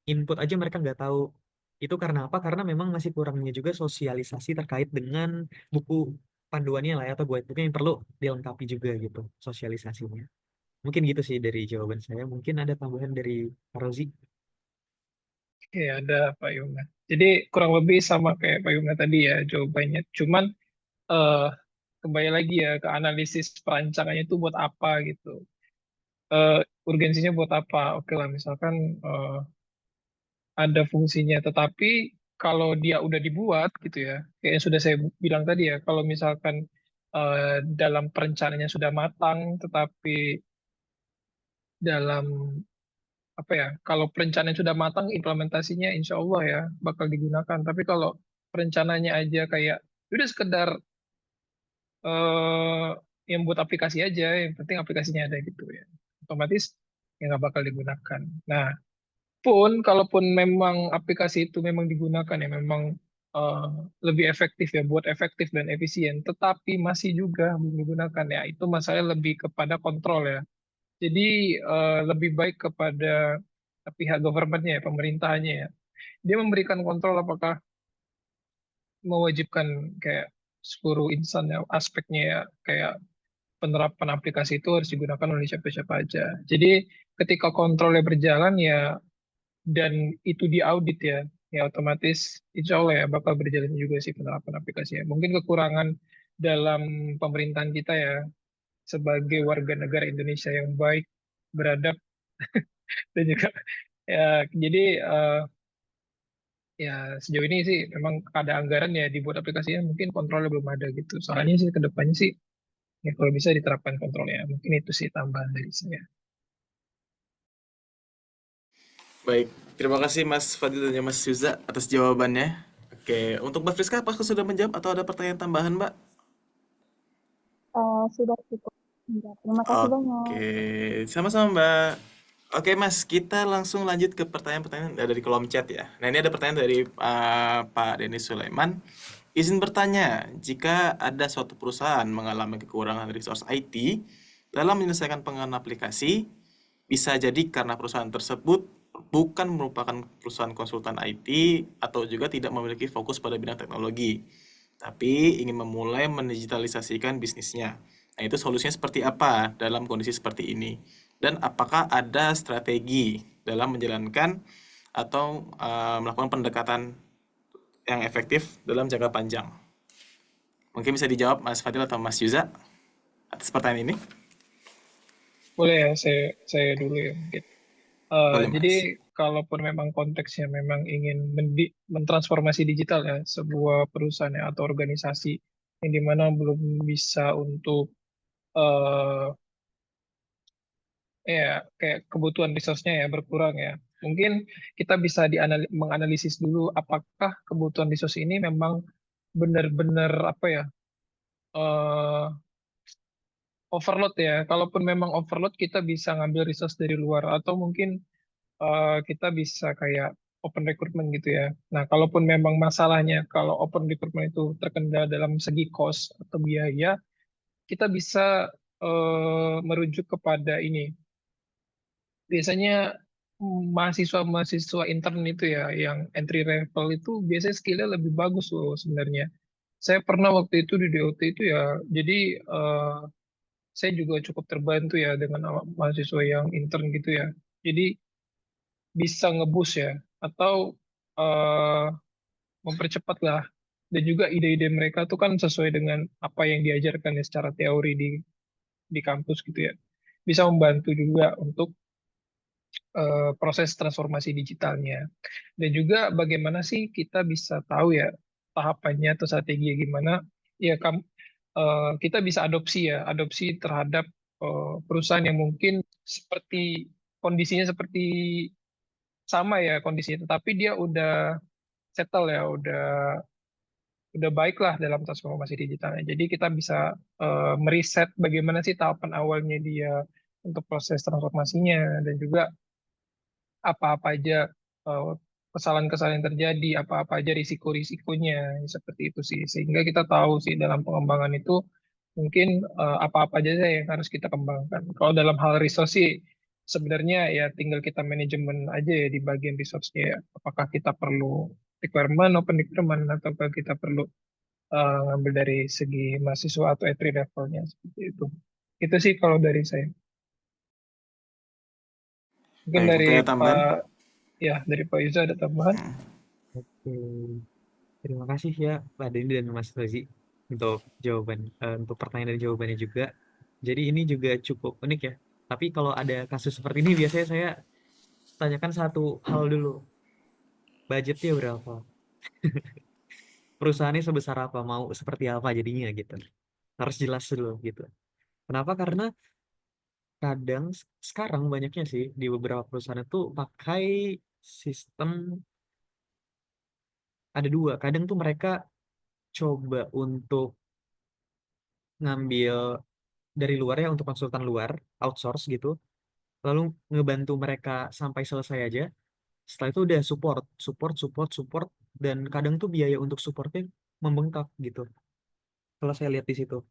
input aja mereka nggak tahu. Itu karena apa? Karena memang masih kurangnya juga sosialisasi terkait dengan buku panduannya lah ya, atau guidebooknya yang perlu dilengkapi juga gitu sosialisasinya. Mungkin gitu sih dari jawaban saya. Mungkin ada tambahan dari Kak Rozi. Oke, ada Pak Yunga. Jadi kurang lebih sama kayak Pak Yunga tadi ya jawabannya. Cuman eh, kembali lagi ya ke analisis perancangannya itu buat apa gitu. Eh, Urgensinya buat apa? Oke lah, misalkan ada fungsinya, tetapi kalau dia udah dibuat gitu ya, kayak yang sudah saya bilang tadi ya, kalau misalkan dalam perencanaannya sudah matang, tetapi dalam apa ya, kalau perencanaan sudah matang, implementasinya insya Allah ya bakal digunakan. Tapi kalau perencananya aja kayak udah sekedar eh, yang buat aplikasi aja, yang penting aplikasinya ada gitu ya, otomatis ya nggak bakal digunakan. Nah, kalaupun memang aplikasi itu memang digunakan ya memang eh, lebih efektif ya, buat efektif dan efisien, tetapi masih juga belum digunakan ya, itu masalah lebih kepada kontrol ya. Jadi lebih baik kepada pihak governmentnya ya, pemerintahannya ya. Dia memberikan kontrol apakah mewajibkan kayak seluruh insan ya, aspeknya ya, kayak penerapan aplikasi itu harus digunakan oleh siapa-siapa aja. Jadi ketika kontrolnya berjalan ya dan itu diaudit ya, ya otomatis insya Allah ya bakal berjalan juga sih penerapan aplikasinya. Mungkin kekurangan dalam pemerintahan kita ya sebagai warga negara Indonesia yang baik, beradab dan juga ya jadi ya sejauh ini sih memang ada anggaran ya dibuat aplikasinya mungkin kontrolnya belum ada gitu. Soalnya sih kedepannya sih ya kalau bisa diterapkan kontrolnya. Mungkin itu sih tambahan dari saya. Baik, terima kasih Mas Fadil dan Mas Yuza atas jawabannya. Oke, untuk Mbak Friska apakah sudah menjawab atau ada pertanyaan tambahan, Mbak? Sudah cukup. Enggak, terima kasih banyak. Oke, sama-sama Mbak. Oke Mas, kita langsung lanjut ke pertanyaan-pertanyaan dari kolom chat ya. Nah ini ada pertanyaan dari Pak Denis Sulaiman. Izin bertanya, jika ada suatu perusahaan mengalami kekurangan resource IT dalam menyelesaikan pengembangan aplikasi, bisa jadi karena perusahaan tersebut bukan merupakan perusahaan konsultan IT atau juga tidak memiliki fokus pada bidang teknologi, tapi ingin memulai mendigitalisasikan bisnisnya. Nah, itu solusinya seperti apa dalam kondisi seperti ini? Dan apakah ada strategi dalam menjalankan atau melakukan pendekatan yang efektif dalam jangka panjang? Mungkin bisa dijawab Mas Fadil atau Mas Yuza atas pertanyaan ini. Boleh ya, saya dulu ya mungkin. Boleh Jadi Mas. kalaupun memang konteksnya memang ingin mentransformasi digital ya sebuah perusahaan ya, atau organisasi yang dimana belum bisa untuk eh, ya kayak kebutuhan resource-nya ya berkurang ya. Mungkin kita bisa menganalisis dulu apakah kebutuhan resource ini memang benar-benar apa ya, eh, overload ya. Kalaupun memang overload, kita bisa ngambil resource dari luar atau mungkin kita bisa kayak open recruitment gitu ya. Nah, kalaupun memang masalahnya kalau open recruitment itu terkendala dalam segi cost atau biaya, kita bisa merujuk kepada ini. Biasanya mahasiswa-mahasiswa intern itu ya, yang entry level itu biasanya skillnya lebih bagus loh sebenarnya. Saya pernah waktu itu di DOT itu ya, jadi saya juga cukup terbantu ya dengan mahasiswa yang intern gitu ya. Jadi bisa ngebus ya, atau eh, mempercepat lah. Dan juga ide-ide mereka tuh kan sesuai dengan apa yang diajarkan ya secara teori di kampus gitu ya. Bisa membantu juga untuk proses transformasi digitalnya. Dan juga bagaimana sih kita bisa tahu ya tahapannya atau strategi gimana ya kita bisa adopsi terhadap perusahaan yang mungkin seperti kondisinya seperti sama ya kondisinya, tetapi dia udah settle ya, udah baik lah dalam transformasi digitalnya. Jadi kita bisa meriset bagaimana sih tahapan awalnya dia untuk proses transformasinya, dan juga apa-apa aja eh, kesalahan-kesalahan yang terjadi, apa-apa aja risiko-risikonya, seperti itu sih. Sehingga kita tahu sih dalam pengembangan itu mungkin apa-apa aja sih yang harus kita kembangkan. Kalau dalam hal resource sih sebenarnya ya tinggal kita manajemen aja ya di bagian resource-nya ya. Apakah kita perlu requirement, open requirement, ataukah kita perlu ngambil dari segi mahasiswa atau entry level-nya seperti itu. Itu sih kalau dari saya. Mungkin Baik, dari waktu ada tambahan. Pak Yuza ada tambahan. Oke, terima kasih ya Pak Dendi dan Mas Rozi untuk untuk pertanyaan dan jawabannya juga. Jadi ini juga cukup unik ya. Tapi kalau ada kasus seperti ini biasanya saya tanyakan satu hal dulu. Budgetnya berapa? Perusahaannya sebesar apa? Mau seperti apa jadinya gitu. Harus jelas dulu gitu. Kenapa? Karena kadang sekarang banyaknya sih di beberapa perusahaan itu pakai sistem ada dua. Kadang tuh mereka coba untuk ngambil dari luar ya untuk konsultan luar, outsource gitu, lalu ngebantu mereka sampai selesai aja. Setelah itu udah support, dan kadang tuh biaya untuk supportnya membengkak gitu. Kalau saya lihat di situ.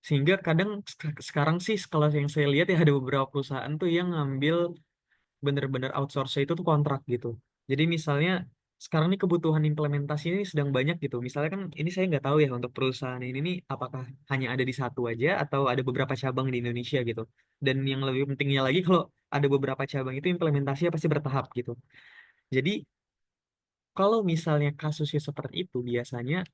Sehingga kadang sekarang sih kalau yang saya lihat ya ada beberapa perusahaan tuh yang ngambil bener-bener outsource itu tuh kontrak gitu. Jadi misalnya sekarang nih kebutuhan implementasi ini sedang banyak gitu. Misalnya kan ini saya nggak tahu ya untuk perusahaan ini nih apakah hanya ada di satu aja atau ada beberapa cabang di Indonesia gitu. Dan yang lebih pentingnya lagi kalau ada beberapa cabang itu implementasinya pasti bertahap gitu. Jadi kalau misalnya kasusnya seperti itu biasanya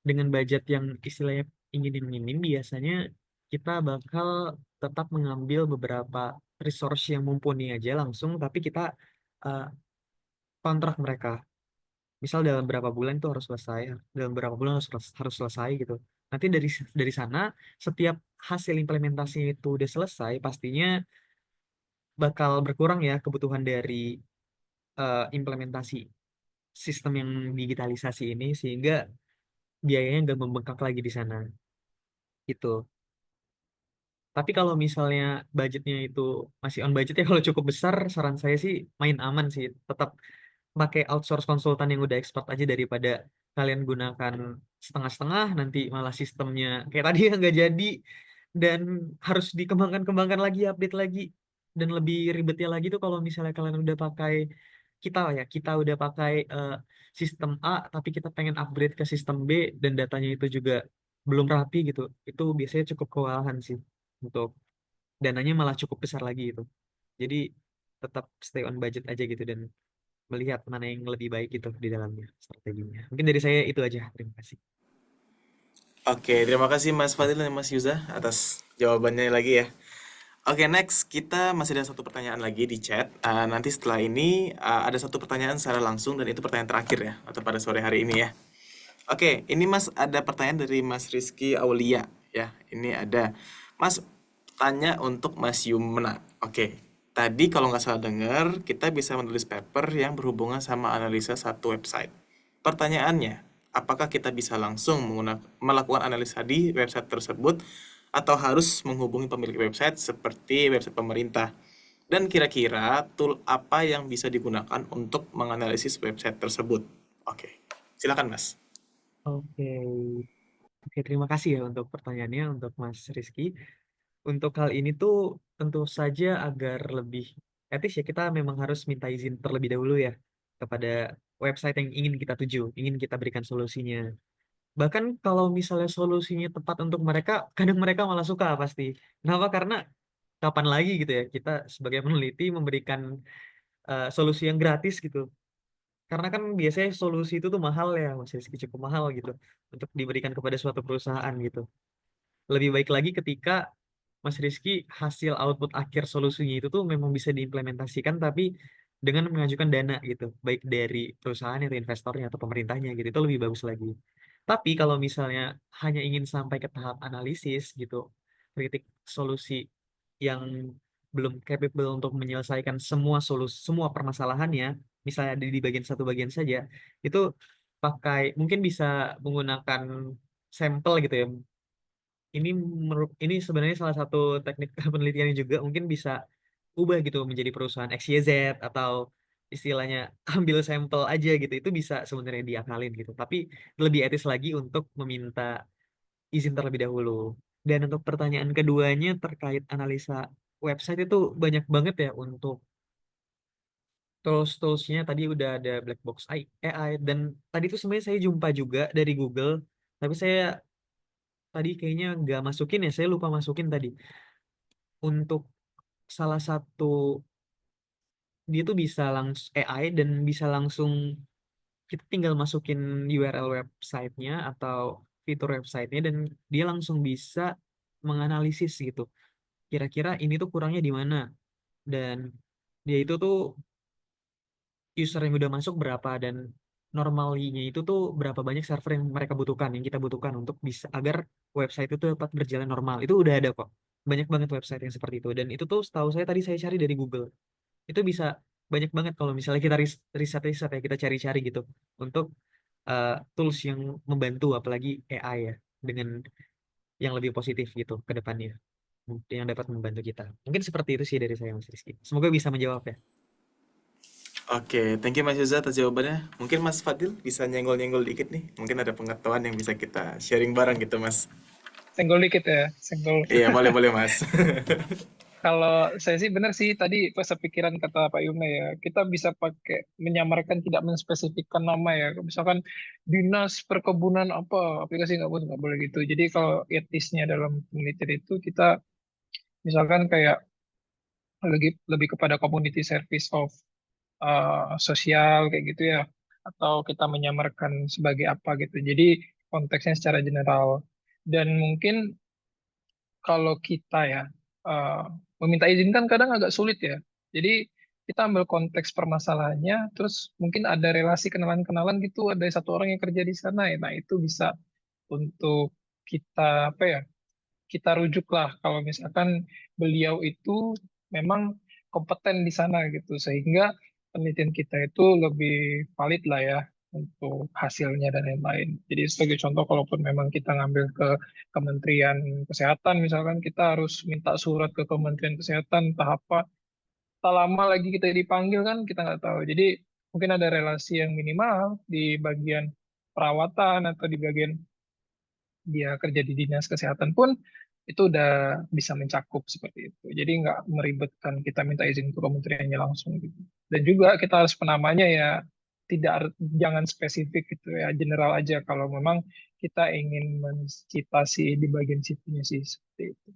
dengan budget yang istilahnya ingin minim biasanya kita bakal tetap mengambil beberapa resource yang mumpuni aja langsung tapi kita eh, kontrak mereka. Misal dalam berapa bulan itu harus selesai, dalam berapa bulan harus selesai gitu. Nanti dari sana setiap hasil implementasi itu udah selesai, pastinya bakal berkurang ya kebutuhan dari implementasi sistem yang digitalisasi ini sehingga biayanya nggak membengkak lagi di sana. Gitu. Tapi kalau misalnya budgetnya itu masih on budget ya kalau cukup besar, saran saya sih main aman sih. Tetap pakai outsource konsultan yang udah expert aja daripada kalian gunakan setengah-setengah nanti malah sistemnya kayak tadi ya nggak jadi dan harus dikembangkan lagi update lagi dan lebih ribetnya lagi tuh kalau misalnya kalian udah pakai kita udah pakai sistem A tapi kita pengen upgrade ke sistem B dan datanya itu juga belum rapi gitu itu biasanya cukup kewalahan sih untuk dananya malah cukup besar lagi itu jadi tetap stay on budget aja gitu dan melihat mana yang lebih baik gitu di dalamnya strateginya. Mungkin dari saya itu aja. Terima kasih. Oke, terima kasih Mas Fadil dan Mas Yuza atas jawabannya lagi ya. Oke, next kita masih ada satu pertanyaan lagi di chat. Nanti setelah ini ada satu pertanyaan secara langsung dan itu pertanyaan terakhir ya atau pada sore hari ini ya. Oke, ini Mas ada pertanyaan dari Mas Rizky Aulia ya. Ini ada Mas, tanya untuk Mas Yumna. Oke, tadi kalau nggak salah dengar, kita bisa menulis paper yang berhubungan sama analisa satu website. Pertanyaannya, apakah kita bisa langsung melakukan analisa di website tersebut atau harus menghubungi pemilik website seperti website pemerintah? Dan kira-kira tool apa yang bisa digunakan untuk menganalisis website tersebut? Oke, silakan Mas. Oke, oke, terima kasih ya untuk pertanyaannya untuk Mas Rizky. Untuk hal ini tuh tentu saja agar lebih etis ya kita memang harus minta izin terlebih dahulu ya kepada website yang ingin kita tuju, ingin kita berikan solusinya. Bahkan kalau misalnya solusinya tepat untuk mereka, kadang mereka malah suka pasti. Kenapa? Karena kapan lagi gitu ya kita sebagai peneliti memberikan solusi yang gratis gitu. Karena kan biasanya solusi itu tuh mahal ya, Mas Rizky, cukup mahal gitu untuk diberikan kepada suatu perusahaan gitu. Lebih baik lagi ketika Mas Rizky hasil output akhir solusinya itu tuh memang bisa diimplementasikan tapi dengan mengajukan dana gitu, baik dari perusahaan atau investornya atau pemerintahnya gitu, itu lebih bagus lagi. Tapi kalau misalnya hanya ingin sampai ke tahap analisis gitu, kritik solusi yang belum capable untuk menyelesaikan semua permasalahannya, misalnya di bagian satu bagian saja, itu mungkin bisa menggunakan sampel gitu ya. Ini sebenarnya salah satu teknik penelitian juga mungkin bisa ubah gitu menjadi perusahaan XYZ atau istilahnya ambil sampel aja gitu, itu bisa sebenarnya diakalin gitu, tapi lebih etis lagi untuk meminta izin terlebih dahulu. Dan untuk pertanyaan keduanya terkait analisa website, itu banyak banget ya untuk tools-toolsnya. Tadi udah ada black box AI, dan tadi tuh sebenarnya saya jumpa juga dari Google, tapi saya tadi kayaknya nggak masukin ya, saya lupa masukin tadi. Untuk salah satu, dia tuh bisa langsung AI dan bisa langsung kita tinggal masukin URL websitenya atau fitur websitenya dan dia langsung bisa menganalisis gitu. Kira-kira ini tuh kurangnya di mana, dan dia itu tuh user yang udah masuk berapa, dan normalinya itu tuh berapa banyak server yang mereka butuhkan, yang kita butuhkan untuk bisa agar website itu dapat berjalan normal. Itu udah ada kok. Banyak banget website yang seperti itu. Dan itu tuh setahu saya tadi saya cari dari Google. Itu bisa banyak banget kalau misalnya kita riset-riset ya, kita cari-cari gitu untuk tools yang membantu, apalagi AI ya, dengan yang lebih positif gitu ke depannya, yang dapat membantu kita. Mungkin seperti itu sih dari saya, Mas Rizky. Semoga bisa menjawab ya. Oke, thank you Mas Yuza atas jawabannya. Mungkin Mas Fadil bisa nyenggol-nyenggol dikit nih. Mungkin ada pengetahuan yang bisa kita sharing bareng gitu Mas. Senggol dikit ya, senggol. Iya, boleh-boleh Mas. Kalau saya sih benar sih tadi pas sepikiran kata Pak Yuna ya, kita bisa pakai menyamarkan tidak menspesifikkan nama ya. Misalkan dinas perkebunan apa, aplikasi nggak boleh gitu. Jadi kalau etisnya dalam penelitian itu kita misalkan kayak lebih kepada community service of sosial kayak gitu ya, atau kita menyamarkan sebagai apa gitu. Jadi konteksnya secara general. Dan mungkin kalau kita ya eh, meminta izin kan kadang agak sulit ya. Jadi kita ambil konteks permasalahannya, terus mungkin ada relasi kenalan-kenalan gitu, ada satu orang yang kerja di sana ya. Nah itu bisa untuk kita apa ya? Kita rujuk lah kalau misalkan beliau itu memang kompeten di sana gitu, sehingga penelitian kita itu lebih valid lah ya untuk hasilnya dan lain-lain. Jadi sebagai contoh, kalaupun memang kita ngambil ke Kementerian Kesehatan, misalkan kita harus minta surat ke Kementerian Kesehatan, tahap apa, tak lama lagi kita dipanggil kan kita nggak tahu. Jadi mungkin ada relasi yang minimal di bagian perawatan atau di bagian dia kerja di dinas kesehatan pun itu udah bisa mencakup seperti itu. Jadi nggak meribetkan kita minta izin ke kementeriannya langsung gitu. Dan juga kita harus penamanya ya jangan spesifik gitu ya, general aja kalau memang kita ingin mencitasi di bagian situnya sih seperti itu.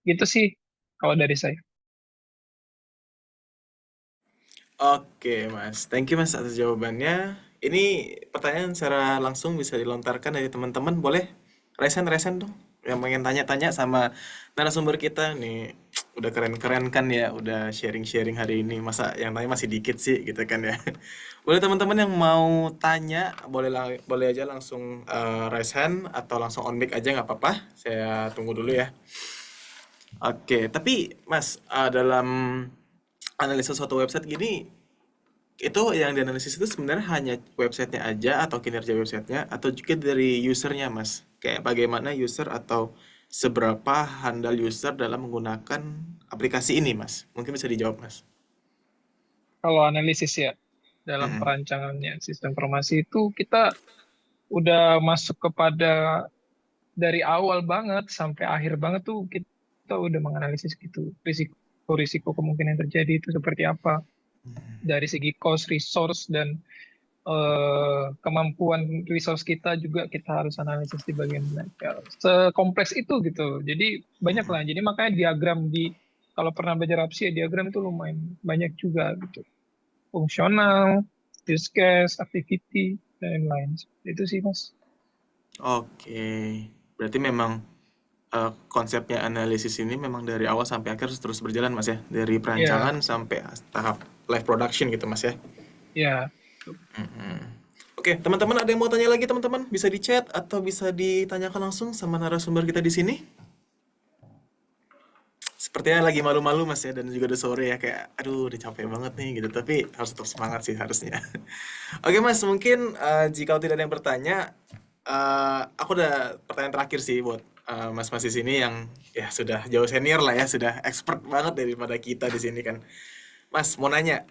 Gitu sih kalau dari saya. Oke Mas, thank you Mas atas jawabannya. Ini pertanyaan secara langsung bisa dilontarkan dari teman-teman, boleh? Resen dong, yang pengen tanya-tanya sama narasumber kita nih. Udah keren-keren kan ya, udah sharing-sharing hari ini. Masa yang tanya masih dikit sih gitu kan ya. Boleh teman-teman yang mau tanya, boleh aja langsung raise hand atau langsung on mic aja nggak apa-apa. Saya tunggu dulu ya. Oke, tapi Mas, dalam analisa suatu website gini, itu yang dianalisis itu sebenarnya hanya websitenya aja atau kinerja websitenya atau juga dari usernya, Mas? Kayak bagaimana user atau seberapa handal user dalam menggunakan aplikasi ini, Mas? Mungkin bisa dijawab, Mas. Kalau analisis ya, dalam Mm-mm. perancangannya sistem informasi itu kita udah masuk kepada dari awal banget sampai akhir banget tuh kita udah menganalisis gitu risiko-risiko kemungkinan yang terjadi itu seperti apa dari segi cost, resource dan kemampuan resource kita juga kita harus analisis di bagian mana. Ya, sekompleks itu gitu. Jadi banyak lah. Jadi makanya diagram kalau pernah belajar APSI ya diagram itu lumayan banyak juga gitu. Fungsional, use case, activity, dan lain-lain. Itu sih Mas. Oke, berarti memang konsepnya analisis ini memang dari awal sampai akhir terus berjalan, Mas ya, dari Ya, perancangan sampai tahap live production gitu, Mas ya. ya. Mm-mm. Oke, teman-teman ada yang mau tanya lagi, teman-teman? Bisa di chat atau bisa ditanyakan langsung sama narasumber kita di sini. Sepertinya lagi malu-malu Mas ya, dan juga udah sore ya, kayak aduh udah capek banget nih gitu, tapi harus tetap semangat sih harusnya. Oke Mas, mungkin jika tidak ada yang bertanya, aku udah pertanyaan terakhir sih buat Mas-mas di sini yang ya sudah jauh senior lah ya, sudah expert banget daripada kita di sini kan. Mas mau nanya,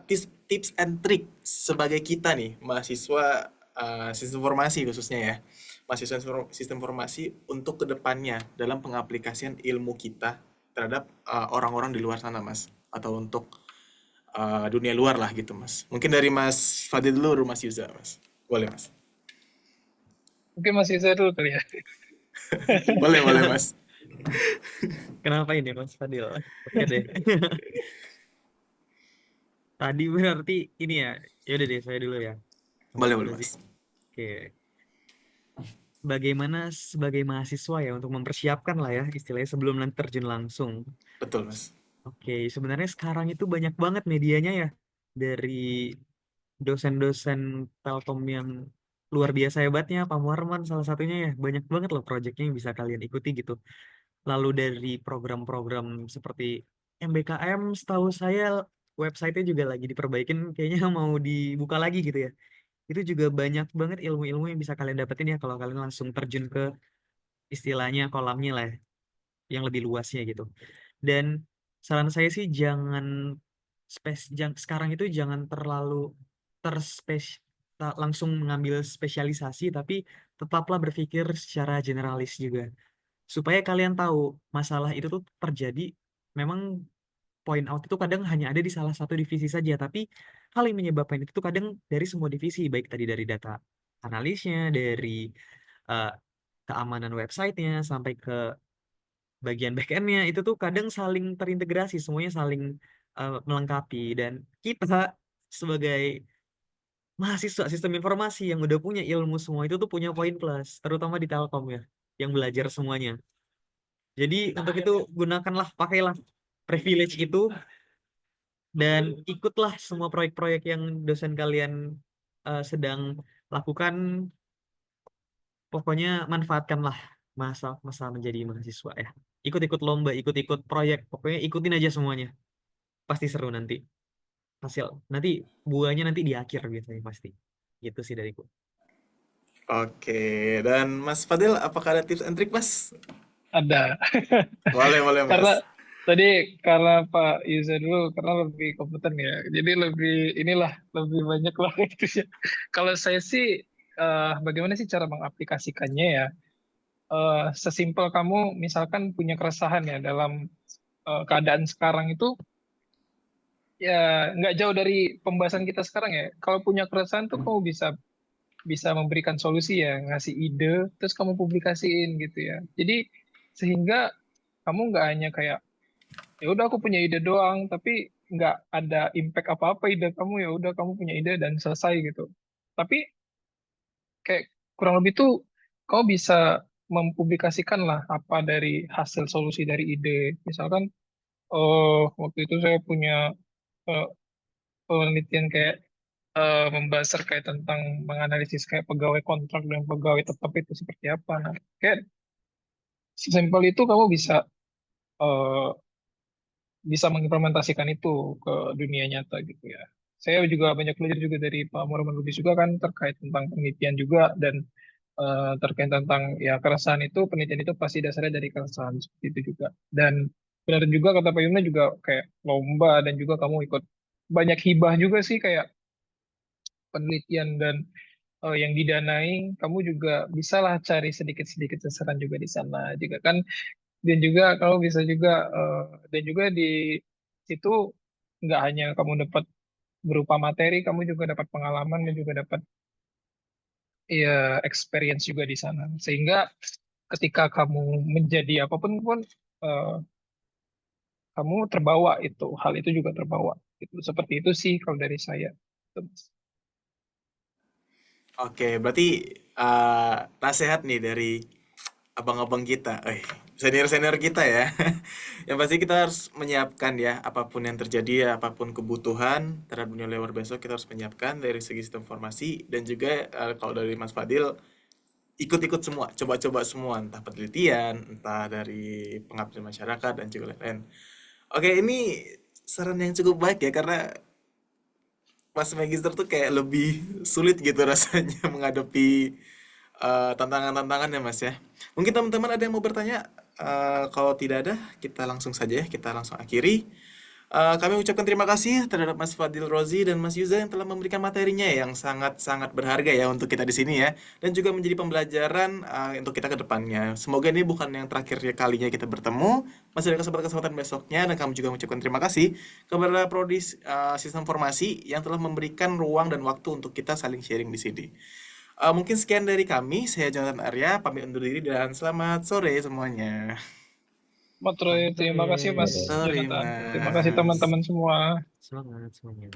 tips and trick sebagai kita nih mahasiswa sistem informasi khususnya ya, mahasiswa sistem informasi untuk kedepannya dalam pengaplikasian ilmu kita terhadap orang-orang di luar sana, Mas, atau untuk dunia luar lah gitu, Mas. Mungkin dari Mas Fadil dulu, Mas Yuza, Mas. Boleh, Mas. Mungkin masih saya dulu kali ya. Boleh, boleh, Mas. Kenapa ini Mas Fadil? Oke deh. Tadi berarti ini ya. Ya udah deh saya dulu ya. Boleh, boleh, Astagfirullahaladzim. Mas. Oke. Bagaimana sebagai mahasiswa ya untuk mempersiapkan lah ya istilahnya sebelum nanti terjun langsung. Betul, Mas. Oke, sebenarnya sekarang itu banyak banget medianya ya dari dosen-dosen Telkom yang luar biasa hebatnya, Pak Muharman salah satunya ya. Banyak banget loh proyeknya yang bisa kalian ikuti gitu. Lalu dari program-program seperti MBKM, setahu saya websitenya juga lagi diperbaikin, kayaknya mau dibuka lagi gitu ya. Itu juga banyak banget ilmu-ilmu yang bisa kalian dapetin ya kalau kalian langsung terjun ke istilahnya kolamnya lah, yang lebih luasnya gitu. Dan saran saya sih sekarang itu jangan terlalu terspes langsung mengambil spesialisasi, tapi tetaplah berpikir secara generalis juga supaya kalian tahu masalah itu tuh terjadi. Memang point out itu kadang hanya ada di salah satu divisi saja, tapi hal yang menyebabkan itu tuh kadang dari semua divisi, baik tadi dari data analisnya, dari eh, keamanan websitenya, sampai ke bagian backendnya, itu tuh kadang saling terintegrasi, semuanya saling melengkapi. Dan kita sebagai mahasiswa sistem informasi yang udah punya ilmu semua itu tuh punya poin plus, terutama di Telkom ya, yang belajar semuanya. Jadi untuk itu gunakanlah, pakailah privilege itu dan ikutlah semua proyek-proyek yang dosen kalian sedang lakukan. Pokoknya manfaatkanlah masa masa menjadi mahasiswa ya. Ikut-ikut lomba, ikut-ikut proyek, pokoknya ikutin aja semuanya. Pasti seru nanti. Hasil nanti buahnya nanti di akhir biasanya pasti. Gitu sih dariku. Oke, dan Mas Fadil, apakah ada tips and trick, Mas? Ada. Boleh, boleh, Karena Mas. tadi karena Pak Yuza dulu karena lebih kompeten ya. Jadi lebih banyak lah itu ya. Kalau saya sih bagaimana sih cara mengaplikasikannya ya? Sesimpel kamu misalkan punya keresahan ya dalam keadaan sekarang itu ya nggak jauh dari pembahasan kita sekarang ya. Kalau punya keresahan tuh kamu bisa bisa memberikan solusi ya, ngasih ide, terus kamu publikasiin gitu ya. Jadi sehingga kamu nggak hanya kayak ya udah aku punya ide doang, tapi nggak ada impact apa-apa ide kamu ya udah kamu punya ide dan selesai gitu. Tapi kayak kurang lebih tuh kamu bisa mempublikasikan lah apa dari hasil solusi dari ide. Misalkan waktu itu saya punya eh, penelitian kayak membahas terkait tentang menganalisis kayak pegawai kontrak dan pegawai tetap itu seperti apa. Nah, kayak sesimpel itu kamu bisa eh, bisa mengimplementasikan itu ke dunia nyata gitu ya. Saya juga banyak belajar juga dari Pak Muhammad Lubis juga kan terkait tentang penelitian juga dan terkait tentang ya keresahan itu, penelitian itu pasti dasarnya dari keresahan seperti itu juga. Dan benar juga kata Pak Yumna juga kayak lomba dan juga kamu ikut banyak hibah juga sih kayak penelitian dan yang didanai, kamu juga bisalah cari sedikit-sedikit sasaran juga di sana juga kan. Dan juga kamu bisa juga dan juga di situ nggak hanya kamu dapat berupa materi, kamu juga dapat pengalaman dan juga dapat ya experience juga di sana. Sehingga ketika kamu menjadi apapun pun eh, kamu terbawa itu, hal itu juga terbawa. Gitu. Seperti itu sih kalau dari saya. Oke, berarti nasihat nih dari abang-abang kita, senior-senior kita ya. Yang pasti kita harus menyiapkan ya, apapun yang terjadi ya, apapun kebutuhan terhadap dunia luar besok kita harus menyiapkan dari segi sistem informasi dan juga kalau dari Mas Fadil ikut-ikut semua, coba-coba semua, entah penelitian, entah dari pengabdian masyarakat dan juga lain-lain. Oke, ini saran yang cukup baik ya karena pas magister tuh kayak lebih sulit gitu rasanya menghadapi tantangan-tantangannya Mas ya. Mungkin teman-teman ada yang mau bertanya? Kalau tidak ada, kita langsung saja ya, kita langsung akhiri. Kami ucapkan terima kasih terhadap Mas Fadil Rozi dan Mas Yuza yang telah memberikan materinya yang sangat-sangat berharga ya untuk kita di sini ya, dan juga menjadi pembelajaran untuk kita ke depannya. Semoga ini bukan yang terakhir kalinya kita bertemu, masih ada kesempatan-kesempatan besoknya, dan kami juga mengucapkan terima kasih kepada Prodi Sistem Informasi yang telah memberikan ruang dan waktu untuk kita saling sharing di sini. Mungkin sekian dari kami, saya Jonathan Arya, pamit undur diri dan selamat sore semuanya. Mas Troy, terima kasih Mas Sorry Jonathan. Terima kasih Mas. teman-teman semua. Semangat semuanya.